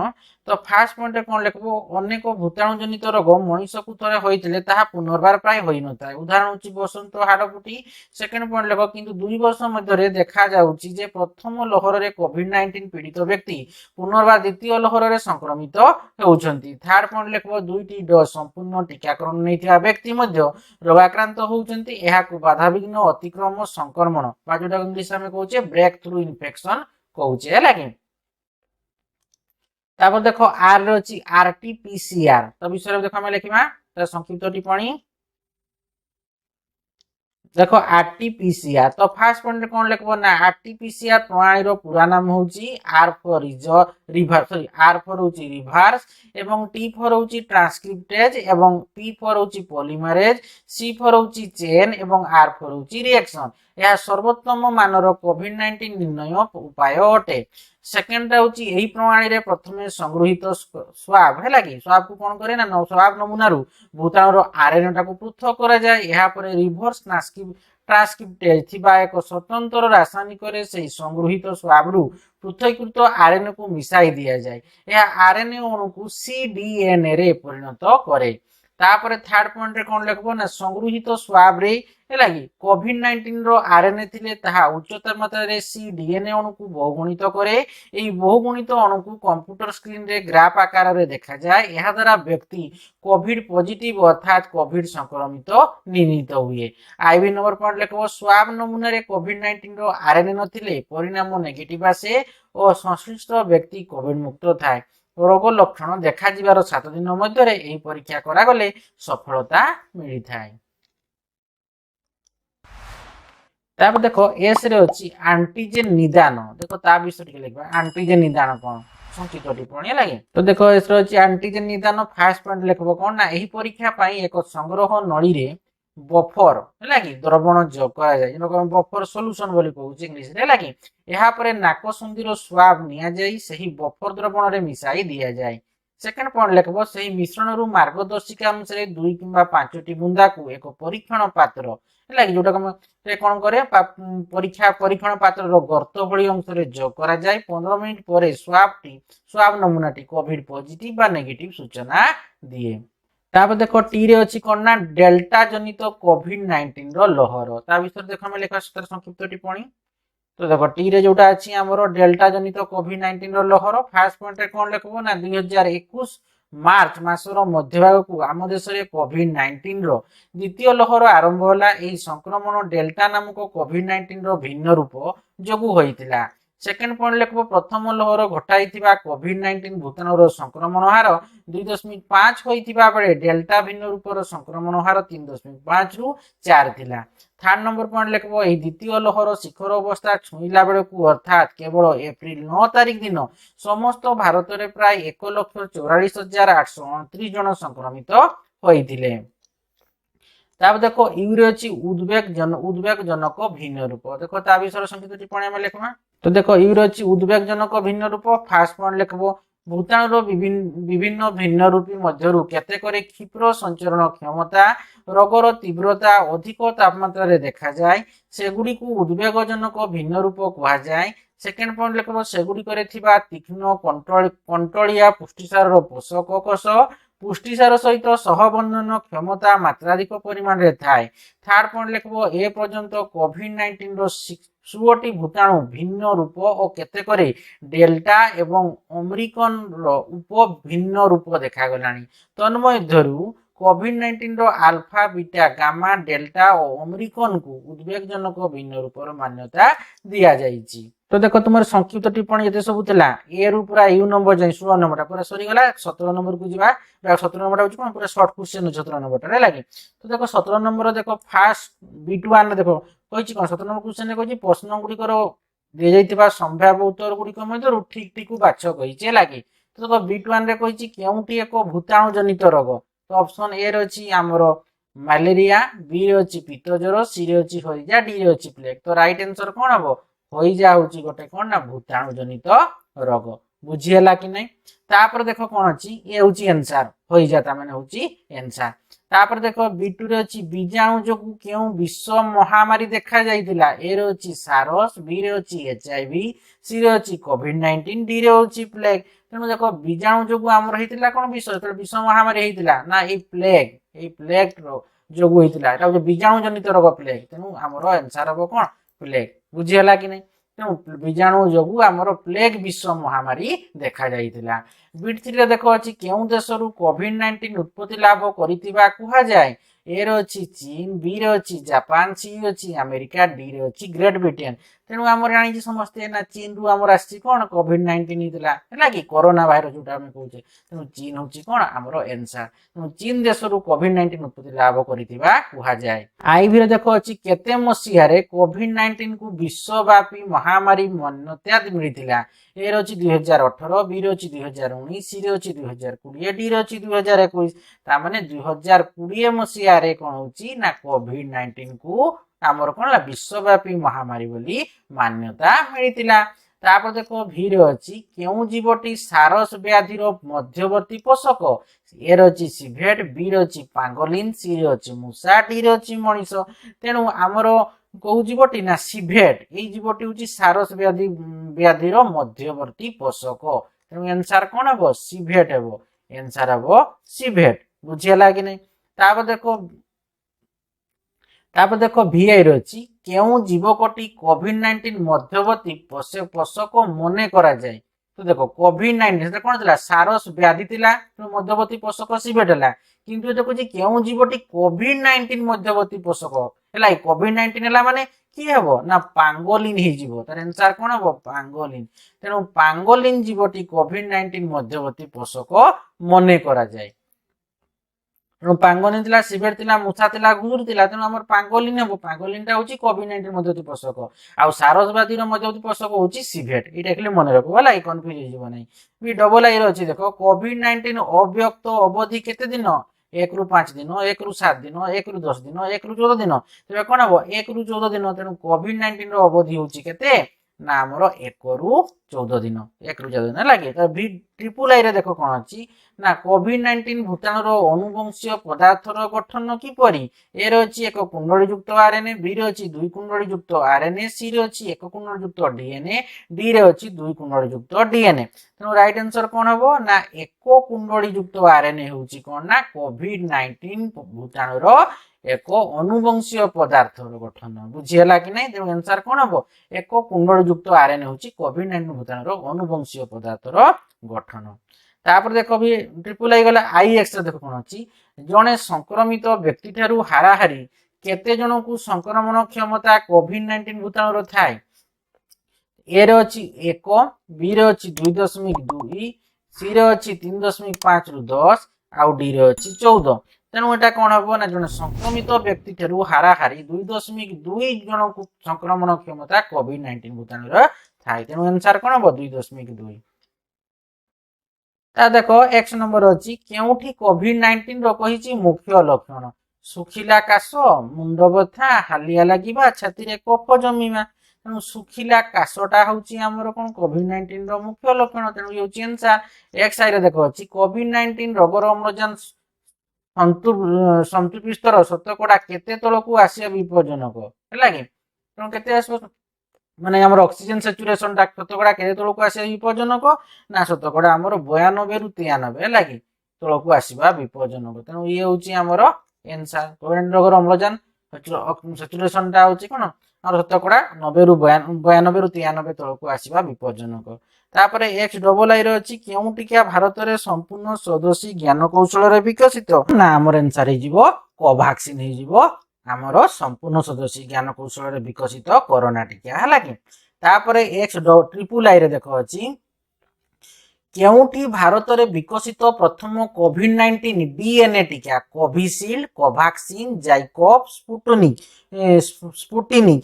ତ ଫାଷ୍ଟ ପଏଣ୍ଟ ରେ କଣ ଲେଖିବ ଅନେକ ଭୂତାଣୁ ଜନିତ ରୋଗ ମଣିଷକୁ ଥରେ ହୋଇଥିଲେ ତାହା ପୁନର୍ବାର ପ୍ରାୟ ହୋଇନଥାଏ, ଉଦାହରଣ ହେଉଛି ବସନ୍ତ ହାଡଫୁଟି। ସେକେଣ୍ଡ ପଏଣ୍ଟ ଲେଖ କିନ୍ତୁ 2 ବର୍ଷ ମଧ୍ୟରେ ଦେଖାଯାଉଛି ଯେ ପ୍ରଥମ ଲହରରେ COVID-19 ପୀଡିତ ବ୍ୟକ୍ତି ପୁନର୍ବାର ଦ୍ୱିତୀୟ ଲହରରେ ସଂକ୍ରମିତ ହେଉଛନ୍ତି। ଥାର୍ଡ ପଏଣ୍ଟ ଲେଖିବ 2ଟି ଡୋଜ ସମ୍ପୂର୍ଣ୍ଣ ଟୀକାକରଣ ନେଇଥିବା ବ୍ୟକ୍ତି ମଧ୍ୟ ରୋଗାକ୍ରାନ୍ତ ହେଉଛନ୍ତି, ଏହାକୁ ବାଧାବିଘ୍ନ ଅତିକ୍ରମ ସଂକ୍ରମଣ ବା ଯୋଉଟା ଇଂଲିଶ ଆମେ କହୁଛେ ବ୍ରେକ୍ ଥ୍ରୁ ଇନଫେକ୍ସନ କହୁଛେ ହେଲା କି। ତାପରେ ଦେଖ ଆର ରେ ଅଛି RT-PCR ତ ବିଷୟରେ ଦେଖ ଆମେ ଲେଖିବା ତାର ସଂକ୍ଷିପ୍ତ ଟିପ୍ପଣୀ। ଦେଖ RT-PCR ତ ଫାଷ୍ଟ ପଏଣ୍ଟ ରେ କଣ ଲେଖିବ ନା RT-PCR ପ୍ରଣାଳୀର ପୁରା ନାମ ହେଉଛି R ଫର ରିଭର୍ସ ଏବଂ T ଫର ହେଉଛି ଟ୍ରାନ୍ସକ୍ରିପ୍ଟେଜ ଏବଂ P ଫର ହେଉଛି ପଲିମରେଜ, C ଫର ହେଉଛି ଚେନ୍ ଏବଂ R ଫର ହେଉଛି ରିଆକ୍ସନ। ଏହା ସର୍ବୋତ୍ତମ ମାନର COVID-19 ନିର୍ଣ୍ଣୟ ଉପାୟ ଅଟେ। ସେକେଣ୍ଡ ହେଉଛି ଏହି ପ୍ରଣାଳୀରେ ପ୍ରଥମେ ସଂଗୃହୀତ ସ୍ୱାବ ହେଲା କି ସ୍ୱାବକୁ କଣ କରେ ନା ସ୍ୱାବ ନମୁନାରୁ ଭୂତାଣୁର RNA ଟାକୁ ପୃଥକ କରାଯାଏ, ଏହାପରେ ରିଭର୍ସ ଟ୍ରାନ୍ସକ୍ରିପ୍ଟେଜ ଥିବା ଏକ ସ୍ୱତନ୍ତ୍ର ରାସାୟନିକରେ ସେହି ସଂଗୃହୀତ ସ୍ୱାବରୁ ପୃଥକୀକୃତ RNA କୁ ମିଶାଇ ଦିଆଯାଏ, ଏହା RNA ଅଣୁକୁ cDNA ରେ ପରିଣତ କରେ। ତାପରେ ଥାର୍ଡ ପଏଣ୍ଟ ରେ କଣ ଲେଖିବ ନା ସଂଗୃହୀତ ସ୍ୱାବରେ ହେଲା କି COVID-19 ର RNA ଥିଲେ ତାହା ଉଚ୍ଚ ତାପମାତ୍ରାରେ cDNA ଅଣୁକୁ ବହୁଗୁଣିତ କରେ। ଏହି ବହୁଗୁଣିତ ଅଣୁକୁ କମ୍ପ୍ୟୁଟର ସ୍କ୍ରିନରେ ଗ୍ରାଫ ଆକାରରେ ଦେଖାଯାଏ, ଏହା ଦ୍ୱାରା ବ୍ୟକ୍ତି କୋଭିଡ ପଜିଟିଭ ଅର୍ଥାତ କୋଭିଡ ସଂକ୍ରମିତ ନିର୍ଣ୍ଣିତ ହୁଏ। IV ନମ୍ବର ପଏଣ୍ଟ ଲେଖିବ ସ୍ୱାବ ନମୁନାରେ COVID-19 ର RNA ନଥିଲେ ପରିଣାମ ନେଗେଟିଭ ଆସେ ଓ ସଂଶ୍ଳିଷ୍ଟ ବ୍ୟକ୍ତି କୋଭିଡ ମୁକ୍ତ ଥାଏ। ରୋଗ ଲକ୍ଷଣ ଦେଖାଯିବାର 7 ଦିନ ମଧ୍ୟରେ ଏହି ପରୀକ୍ଷା କରାଗଲେ ସଫଳତା ମିଳିଥାଏ। ତାପରେ ଦେଖ ଏସ ରେ ଅଛି ଆଣ୍ଟିଜେନ ନିଦାନ, ଦେଖ ତା ବିଷୟରେ ଟିକେ ଲେଖିବା ଆଣ୍ଟିଜେନ ନିଦାନ କଣ ସଂକ୍ଷିପ୍ତ ଟିପ୍ପଣୀ ହେଲା କି ତ ଦେଖ ଏସ ରେ ଅଛି ଆଣ୍ଟିଜେନ ନିଦାନ। ଫାଷ୍ଟ ପଏଣ୍ଟ ଲେଖିବ କଣ ନା ଏହି ପରୀକ୍ଷା ପାଇଁ ଏକ ସଂଗ୍ରହ ନଳୀରେ ବଫର ହେଲା କି ଦ୍ରବଣ ଯୋଗ କରାଯାଏ, ଯେମିତି ବଫର ସଲ୍ୟୁସନ ବୋଲି କହୁଛି ଇଂଲିଶରେ ହେଲା କି। ଏହାପରେ ନାକସନ୍ଧିର ସ୍ୱାବ ନିଆଯାଇ ସେହି ବଫର ଦ୍ରବଣରେ ମିଶାଇ ଦିଆଯାଏ। ସେକେଣ୍ଡ ପଏଣ୍ଟ ଲେଖିବ ସେହି ମିଶ୍ରଣରୁ ମାର୍ଗଦର୍ଶିକା ଅନୁସାରେ 2 କିମ୍ବା 5ଟି ବୁନ୍ଦାକୁ ଏକ ପରୀକ୍ଷଣ ପାତ୍ର ହେଲା କି ଯୋଉଟା କଣ କରେ ପରୀକ୍ଷଣ ପାତ୍ରର ଗର୍ତ୍ତ ଭଳି ଅଂଶରେ ଯୋଗ କରାଯାଏ। 15 ମିନିଟ ପରେ ସ୍ୱାବ ନମୁନାଟି କୋଭିଡ ପଜିଟିଭ ବା ନେଗେଟିଭ ସୂଚନା ଦିଏ। ତାପରେ ଦେଖ ଟି ରେ ଅଛି କଣ ନା ଡେଲ୍ଟା ଜନିତ COVID-19 ର ଲହର, ତା ବିଷୟରେ ଦେଖ ଆମେ ଲେଖା ସଂକ୍ଷିପ୍ତ ଟିପ୍ପଣୀ। ତ ଦେଖ ଟି ରେ ଯୋଉଟା ଅଛି ଆମର ଡେଲ୍ଟା ଜନିତ COVID-19 ର ଲହର। ଫାଷ୍ଟ ପଏଣ୍ଟ ରେ କଣ ଲେଖିବ ନା 2021 ମାର୍ଚ୍ଚ ମାସର ମଧ୍ୟଭାଗକୁ ଆମ ଦେଶରେ COVID-19 ର ଦ୍ୱିତୀୟ ଲହର ଆରମ୍ଭ ହେଲା। ଏହି ସଂକ୍ରମଣ ଡେଲ୍ଟା ନାମକ COVID-19 ର ଭିନ୍ନ ରୂପ ଯୋଗୁଁ ହୋଇଥିଲା। सेकेंड पॉइंट लिखबो प्रथम लहर घटाइथिबा कोविड-19 भूताणुर संक्रमण हार 2.5 होइथिबा बेले डेल्टा भिन्न रूपर संक्रमण हार 3.5 रु 4 थिला। थर्ड नंबर पॉइंट लिखबो एही द्वितीय लहर शिखर अवस्था छुईला बेले को अर्थात केवल एप्रिल 9 तारिख दिन समस्त भारत रे प्राय 1,44,829 जन संक्रमित होइथिले। तापर देखो यूरे अछि उद्वेगजनक भिन्न रूप। देखो ता विषय संक्षिप्त टिप्पणी में लिखबा। तो देखो यूरे अछि उद्वेगजनक भिन्न रूप। फास्ट पॉइंट लिखबो भूताणुर विभिन्न भिन्न रूपी मध्यरु केतेकरे क्षिप्र संचरण क्षमता रोगर तीव्रता अधिक तापमात्रा रे देखा जाय सेगुडी को उद्वेगजनक भिन्न रूप कहा जाय। सेकेंड पॉइंट लिखबो सेगुडी करे थिबा तीक्ष्ण कंटलिया पुष्टिसार पोषक कोष पुष्टिसार सहित सहबंधन क्षमता मात्राधिक परिमाण रे थाए। थर्ड पॉइंट लिखबो ए पर्यंत कोविड-19 रो 16टी भूताणु भिन्न रूप और केतेकरे डेल्टा एवं ओमिक्रॉन रो उप भिन्न रूप देखा गलानी। तन्मध्यरु कोविड-19 रो अल्फा बीटा गामा डेल्टा और ओमिक्रॉन को उद्वेगजनक भिन्न रूपर मान्यता दिया जाइछि। तो देखो तुम संक्षिप्त टिप्पणी ये सब थिला ए रु पूरा यू नंबर जाई 16 नंबर पूरा सरी गला 17 नंबर को जीवा 17 नंबर होची कोन पूरा शॉर्ट क्वेश्चन 17 नंबर रे लागे। तो देखो 17 नंबर देखो फास्ट B2 देखो कहिछि कोन 17 नंबर क्वेश्चन ने कहिछि प्रश्न गुडी करो दे जाइतिबा संभाव्य उत्तर गुडी को मध्यरु ठीक ठीक को बाछ कहिछि लागे। तो देखो B2 रे कहिछि केउटी एको भूताणु जनित रोग। तो ऑप्शन ए रे अछि हमरो मलेरिया, बी रे अछि पित्त ज्वर, सी रे अछि हइजा, डी रे अछि प्लेग। तो राइट आंसर कोन हबो हइजा होची गोटे कोन ना भूताणु जनित रोग। बुझियला कि नै। तापर देखो कोन अछि ए होची आंसर हइजा ता माने होची आंसर। तापर देखो B2 रे अछि बीजाणु जोगु केउ विश्व महामारी देखा जाइतिला। ए रे अछि सारस, बी रे अछि HIV, सी रे अछि कोविड-19, डी रे होची प्लेग। तेनु देखो बीजाणु जोगु हमर हेतिला कोन विश्व महामारी हेतिला ना ए प्लेग रो जोगु हेतिला। एटा बीजाणु जनित रोग प्लेग। तेनु हमर आंसर हबो कोन प्लेग। बुझियला कि नै। तेनु बीजाणु जोगु हमर प्लेग विश्व महामारी देखा जाइतिला। B3 देखो अछि केउ देशरु कोविड-19 उत्पत्ति लाभ करितिबा कुहा जाय। ए रे अछि चीन, बी रे अछि जापान, सी रे अछि अमेरिका, डी रे अछि ग्रेट ब्रिटेन। तेनु हमर जानि जे समस्ते ना चीन रु हमर आछि कोन कोविड-19 हितला हैला कि कोरोना वायरस जोटा हम कहूचे। तेनु चीन होछि कोन हमर आंसर। तेनु चीन देशरु कोविड-19 उत्पत्ति लाभ करितिबा कुहा जाय। आईवी रे देखो अछि केते मसिया रे कोविड-19 को विश्वव्यापी महामारी मान्यता मिलितिला। ए रे अछि 2018, बी रे अछि 2019, सी रे अछि 2020, डी रे अछि 2021। ता माने 2020 मसिया रे कोन होछि ना कोविड-19 को हमर कोन ला विश्वव्यापी महामारी बोली मान्यता मिलितिला। तापर देखो भी रे अछि केउ जीवटी सारस व्याधि रो मध्यवर्ती पोषक। ए रे अछि सिभेट, बी रे अछि पांगोलिन, सी रे अछि मूसा, डी रे अछि मଣିष। तेनु हमर को जीवटी ना सिभेट ए जीवटी होछि सारस व्याधि रो मध्यवर्ती पोषक। तेनु आंसर कोन हबो सिभेट हबो। आंसर हबो सिभेट। बुझियला कि नै। तापर देखो VI रे अछि केउ जीवकोटी कोविड-19 मध्यवर्ती पोषक मने करा जाय। तो देखो कोविड-19 सेटा कोन थिला सारस व्याधि थिला तो मध्यवर्ती पोषक सिभेट हला। किंतु देखो जे केउ जीवटी कोविड-19 मध्यवर्ती पोषक हला कोविड-19 हला माने की हबो ना पांगोलिन हि जीवो। तार आंसर कोन हबो पांगोलिन। तेनु पांगोलिन जीवटी कोविड-19 मध्यवर्ती पोषक मने करा जाय। पांगोलिन थिला सिभेट थिला मूसा थिला घुर थिला। तेनु हमर पांगोलिन हबो। पांगोलिन ता होची कोविड-19 मध्यवर्ती पोषक आ सारस व्याधि रो मध्यवर्ती पोषक होची सिभेट। एटा खाली मने रखो हला कंफ्यूज हो जिवो नै। बी डबल आई रो अछि देखो कोविड-19 अव्यक्त अवधि केते दिन 1 रु 5 दिन, 1 रु 7 दिन, 1 रु 10 दिन, 1 रु 14 दिन। तेबे कोन हबो 1 रु 14 दिन। तेनु कोविड-19 रो अवधि होची केते ना हमर 1 रु 14 दिन। 1 रु 14 दिन लागे। त बी ट्रिपल आई रे देखो कोन अछि ना कोविड-19 भूताणु रो अनुवंशीय पदार्थ रो गठन किपरि। ए रे अछि एक कुंडली युक्त आरएनए, बी रे अछि 2 कुंडली युक्त आरएनए, सी रे अछि एक कुंडली युक्त डीएनए, डी रे अछि 2 कुंडली युक्त डीएनए। तेनु राइट आंसर कोन हबो ना एक कुंडली युक्त आरएनए होछि कोन ना कोविड-19 भूताणु रो एक अनुवंशीय पदार्थ रो गठन। बुझियला कि नै। तेनु आंसर कोन हबो एक कुंडली युक्त आरएनए होछि कोविड-19 भूताणु रो अनुवंशीय पदार्थ रो गठन। तापर देखो भी ट्रिपल आई गला आईएक्स देखो कोन अछि जने संक्रमित व्यक्ति थारु हाराहारी केते जन को संक्रमण क्षमता कोविड-19 भूताणु रो थाए। ए रे अच्छी 1 बी रे अच्छी 2.2 सी रे अच्छी 3.5 रु 10 आउ डी रे अच्छी 14 तेणु एटा कौन हम ना जन संक्रमित व्यक्ति ठू हाराहारी 2.2 जन को संक्रमण क्षमता कोविड-19 भूताणु थाए तेणु आंसर कौन हम 2.2 ता देखो एक्स नंबर अच्छी केउठी कोविड-19 रो कहिची मुख्य लक्षण सुखिला काश मुंड बथा हालिया लागिबा छाती रे कफ जमीमा तेणु सुखिला काशटा होची हमर कोन कोविड-19 रो मुख्य लक्षण तेणु ये आंसर एक्स आई रे देखो अच्छी कोविड-19 रोगर अम्लजान संतुपिस्तर शतकड़ा केते तलकू आसिया विपज्जनक है कि तेणु केते आसो माने हमर ऑक्सीजन सैचुरेशन टा शतकड़ा केते तलकू आसिया विपज्जनक ना शतकड़ा हमर 92 रु 93 है कि तलकू आसीबा विपज्जनक तेणु ये होची हमर आंसर कोविड रोगर अम्लजान सैचुरेशन टा होची कोन और शतकड़ा 90 रु 92 रु 93 तलकू आसीबा विपज्जनक तापरे एक्स डबल आई रही क्यों टीका भारत में संपूर्ण स्वदेशी ज्ञान कौशल विकसित ना आमर आंसर हो कोवैक्सीन हो आमर संपूर्ण स्वदेशी ज्ञान कौशल विकसित कोरोना टीका है कि तापरे एक्स ट्रिपल आई देख अच्छी क्योंठी भारत में विकसित प्रथम कोविड-19 डीएनए टीका कोविशील्ड कोवैक्सीन जाइकोव स्पुटनिक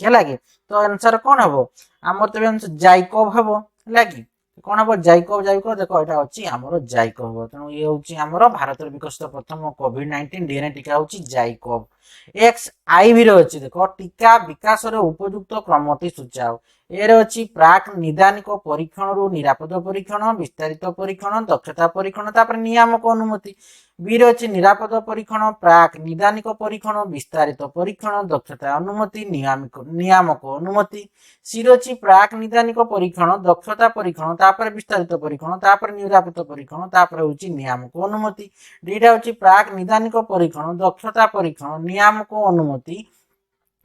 है कि तो आंसर कौन हम आमर तो जाइकोव हम है कि कौन हम जाइकोव जाइकोव देखो यहाँ अच्छी आमर जाइकोव तेणु ये हूँ आमर भारत में विकसित प्रथम कोविड-19 डीएनए टीका हूँ जाइकोव एक्स आईवी अच्छी देखो टीका विकास उपयुक्त क्रमटी सूचाओ ए अच्छी प्राक निदानिक परीक्षण रु निरापद परीक्षण विस्तारित परीक्षण दक्षता परीक्षण तापर नियामक अनुमति बी रे अच्छी निरापद परीक्षण प्राक निदानिक परीक्षण विस्तारित परीक्षण दक्षता अनुमति नियामक अनुमति सी रे अच्छी प्राक निदानिक परीक्षण दक्षता परीक्षण तापर विस्तारित परीक्षण तापर निरापद परीक्षण तापर होची नियामक अनुमति डी रे अच्छी प्राक निदानिक परीक्षण दक्षता परीक्षण नियामक अनुमति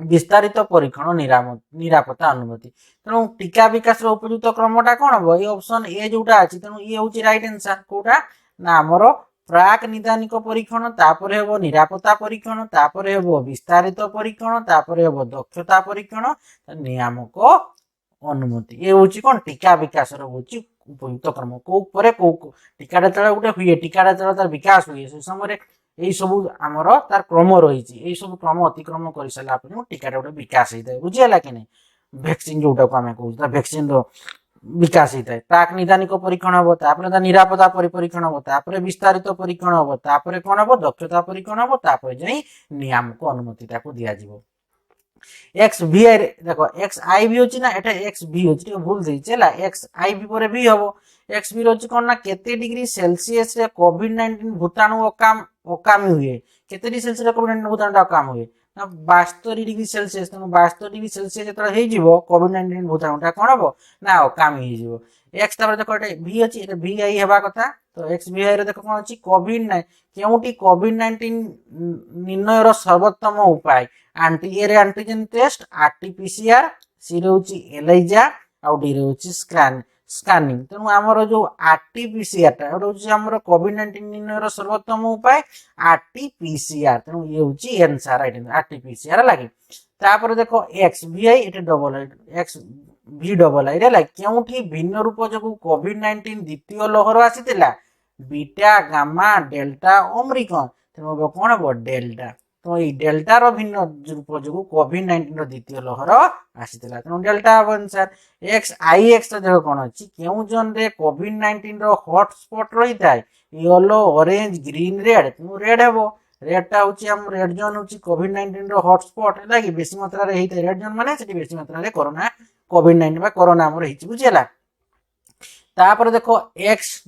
विस्तारित परीक्षण निरापत्ता अनुमति तेणु टीका विकास उपयुक्त क्रमटा कौन हम ये ऑप्शन ए जोटा अच्छी तेणु ये हूँ रईट आंसर कोटा ना आमर प्राक निदानिक परीक्षण तापर हेबो निरापत्ता परीक्षण तापर हेबो विस्तारित परीक्षण तापर हेबो दक्षता परीक्षण नियामक अनुमति ये हूँ कौन टीका विकास उपयुक्त क्रम कौ टीका जो गोटे हुए टीका जो तार विकास हुए से समय यही सब आमर तार क्रम रही यही सब क्रम अतिक्रम कर सारा टीका गोटे विकास होता है बुझीगला कि नहीं वैक्सीन जोटा को आम कहूँ वैक्सीन विकास होता है प्राक निदानिक परीक्षण हम तापर निरापत्ता परीक्षण हम विस्तारित परीक्षण हम कौन हम दक्षता परीक्षण हम जाई नियामक अनुमति दिज्व एक्स भी आई देखो एक्स आई भी अच्छी ना एटा एक्स भी अच्छी भूल देला एक्स आई भी पर भी हम एक्स भी अच्छी कौन ना केते डिग्री सेल्सियस रे कोविड-19 भूताणु अकामी हुए केते डिग्री सेल्सियस कोविड-19 भूताणु अकाम हुए ना 72 डिग्री सेल्सियस तेणु 72 डिग्री सेल्सियस जो कोविड-19 भूताणुटा कौन हम ना अकामी हो एक्स देखो भी अच्छी भी आई हवा कथा तो एक्स भी आई देख कौन अच्छी कोविड-19 निर्णयर सर्वोत्तम उपाय एंटीजन टेस्ट आरटीपीसीआर सी रे एलाइजा आउ डी रे स्कानिंग तेणु आमर जो आरटीपीसीआर आमर कोविड-19 निर्णयर सर्वोत्तम उपाय आरटीपीसीआर तेणु ये हूँ आंसर आरटीपीसीआर लगे तापर देखो एक्स भी आई ये डबल आई एक्स भी डबल आई रे क्योंठी भिन्न रूप जो कोविड-19 द्वितीय लहर आसीला बीटा गामा डेल्टा ओमिक्रॉन तेणु कौन हम डेल्टा तो ये डेल्टा रो भिन्न रूप जो कोविड-19 द्वितीय लहर आसीला तेणु डेल्टा हम आंसर एक्स आई एक्स देख कौन अच्छी क्यों जोन रे कोविड-19 रो हॉटस्पॉट रही था येलो ऑरेंज ग्रीन रेड तेणु रेड हम रेडटा हूँ हम रेड जोन हूँ कोविड-19 रो हॉटस्पॉट है कि बेसी मात्रा रे होता है रेड जोन माने सेठी बेसी मात्रा रे कोरोना कोविड-19 बा कोरोना हमर हिची बुझिला तापर देखो एक्स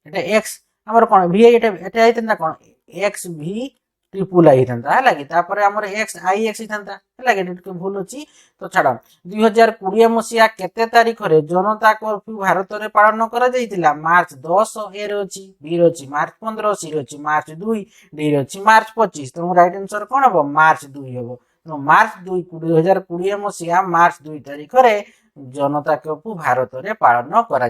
एटा एक्स हमर कोन भी एटा आइतंता कोन एक्स भी ट्रिपल आई था है कि आमर एक्स आई एक्स था है भूल अच्छी तो छाड़ 2020 मसीहा केते तारीख रे जनता कर्फ्यू भारत में पालन कर मार्च 10 ए रे बी रे मार्च 15 सी रे मार्च 2 डी रे मार्च 25 तेणु रईट आंसर कौन हम मार्च 2 हम तेणु मार्च 2 2020 मसीहा मार्च 2 तारीख रे जनता कर्फ्यू भारत में पालन कर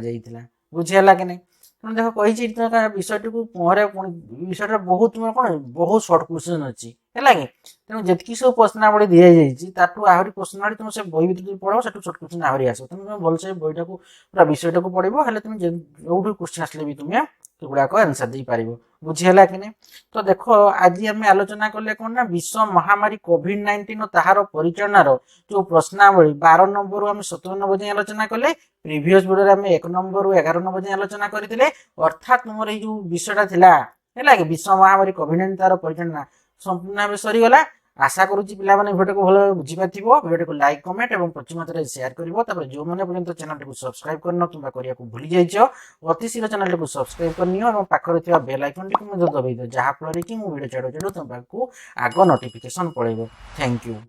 बुझीगला कि नहीं तुम देख कही विषय को पहरे विषय बहुत तुम कौन बहुत सर्ट क्वेश्चन अच्छी है कि तेणु जितकी सब प्रश्नावली दि जाइए आहरी प्रश्नावली तुम से बही भर पढ़ो से सर्ट क्वेश्चन आहरी आस तेणु तुम भलसे बईटा को पूरा विषय को पढ़ो हेल्ले तुम जो क्वेश्चन आसले भी तुम्हें गुड़ाक आंसर दे पार बुझीगला कि नहीं। तो देख आज आम आलोचना कले कौन ना विश्व महामारी कोविड-19 ताहार परिचालनार जो प्रश्नावली 12 नंबर आम 17 नंबर जाए आलोचना कले प्रीवियस वीडियो आम 1 नंबर 11 नंबर जाए आलोचना करते अर्थात तुम ये विषयटा थिला है कि विश्व महामारी कोविड-19 तार परिचालना संपूर्ण भाव सरीगला। आशा करुच्ची पिला भिडियो को भल बुझीपार भिडियो को लाइक कमेंट और प्रचुर मात्रा शेयर कर जो मैंने पर्यटन चैनल को सब्सक्राइब करना करने को भूली जाइए अति शीघ्र चैनल को सब्सक्राइब करनी और पाखे बेल आइकन टी दबाई दो जहाँफल कि भिडियो छाड़ू छाड़ू तुम आग नोटिफिकेशन पड़ेगा। Thank you.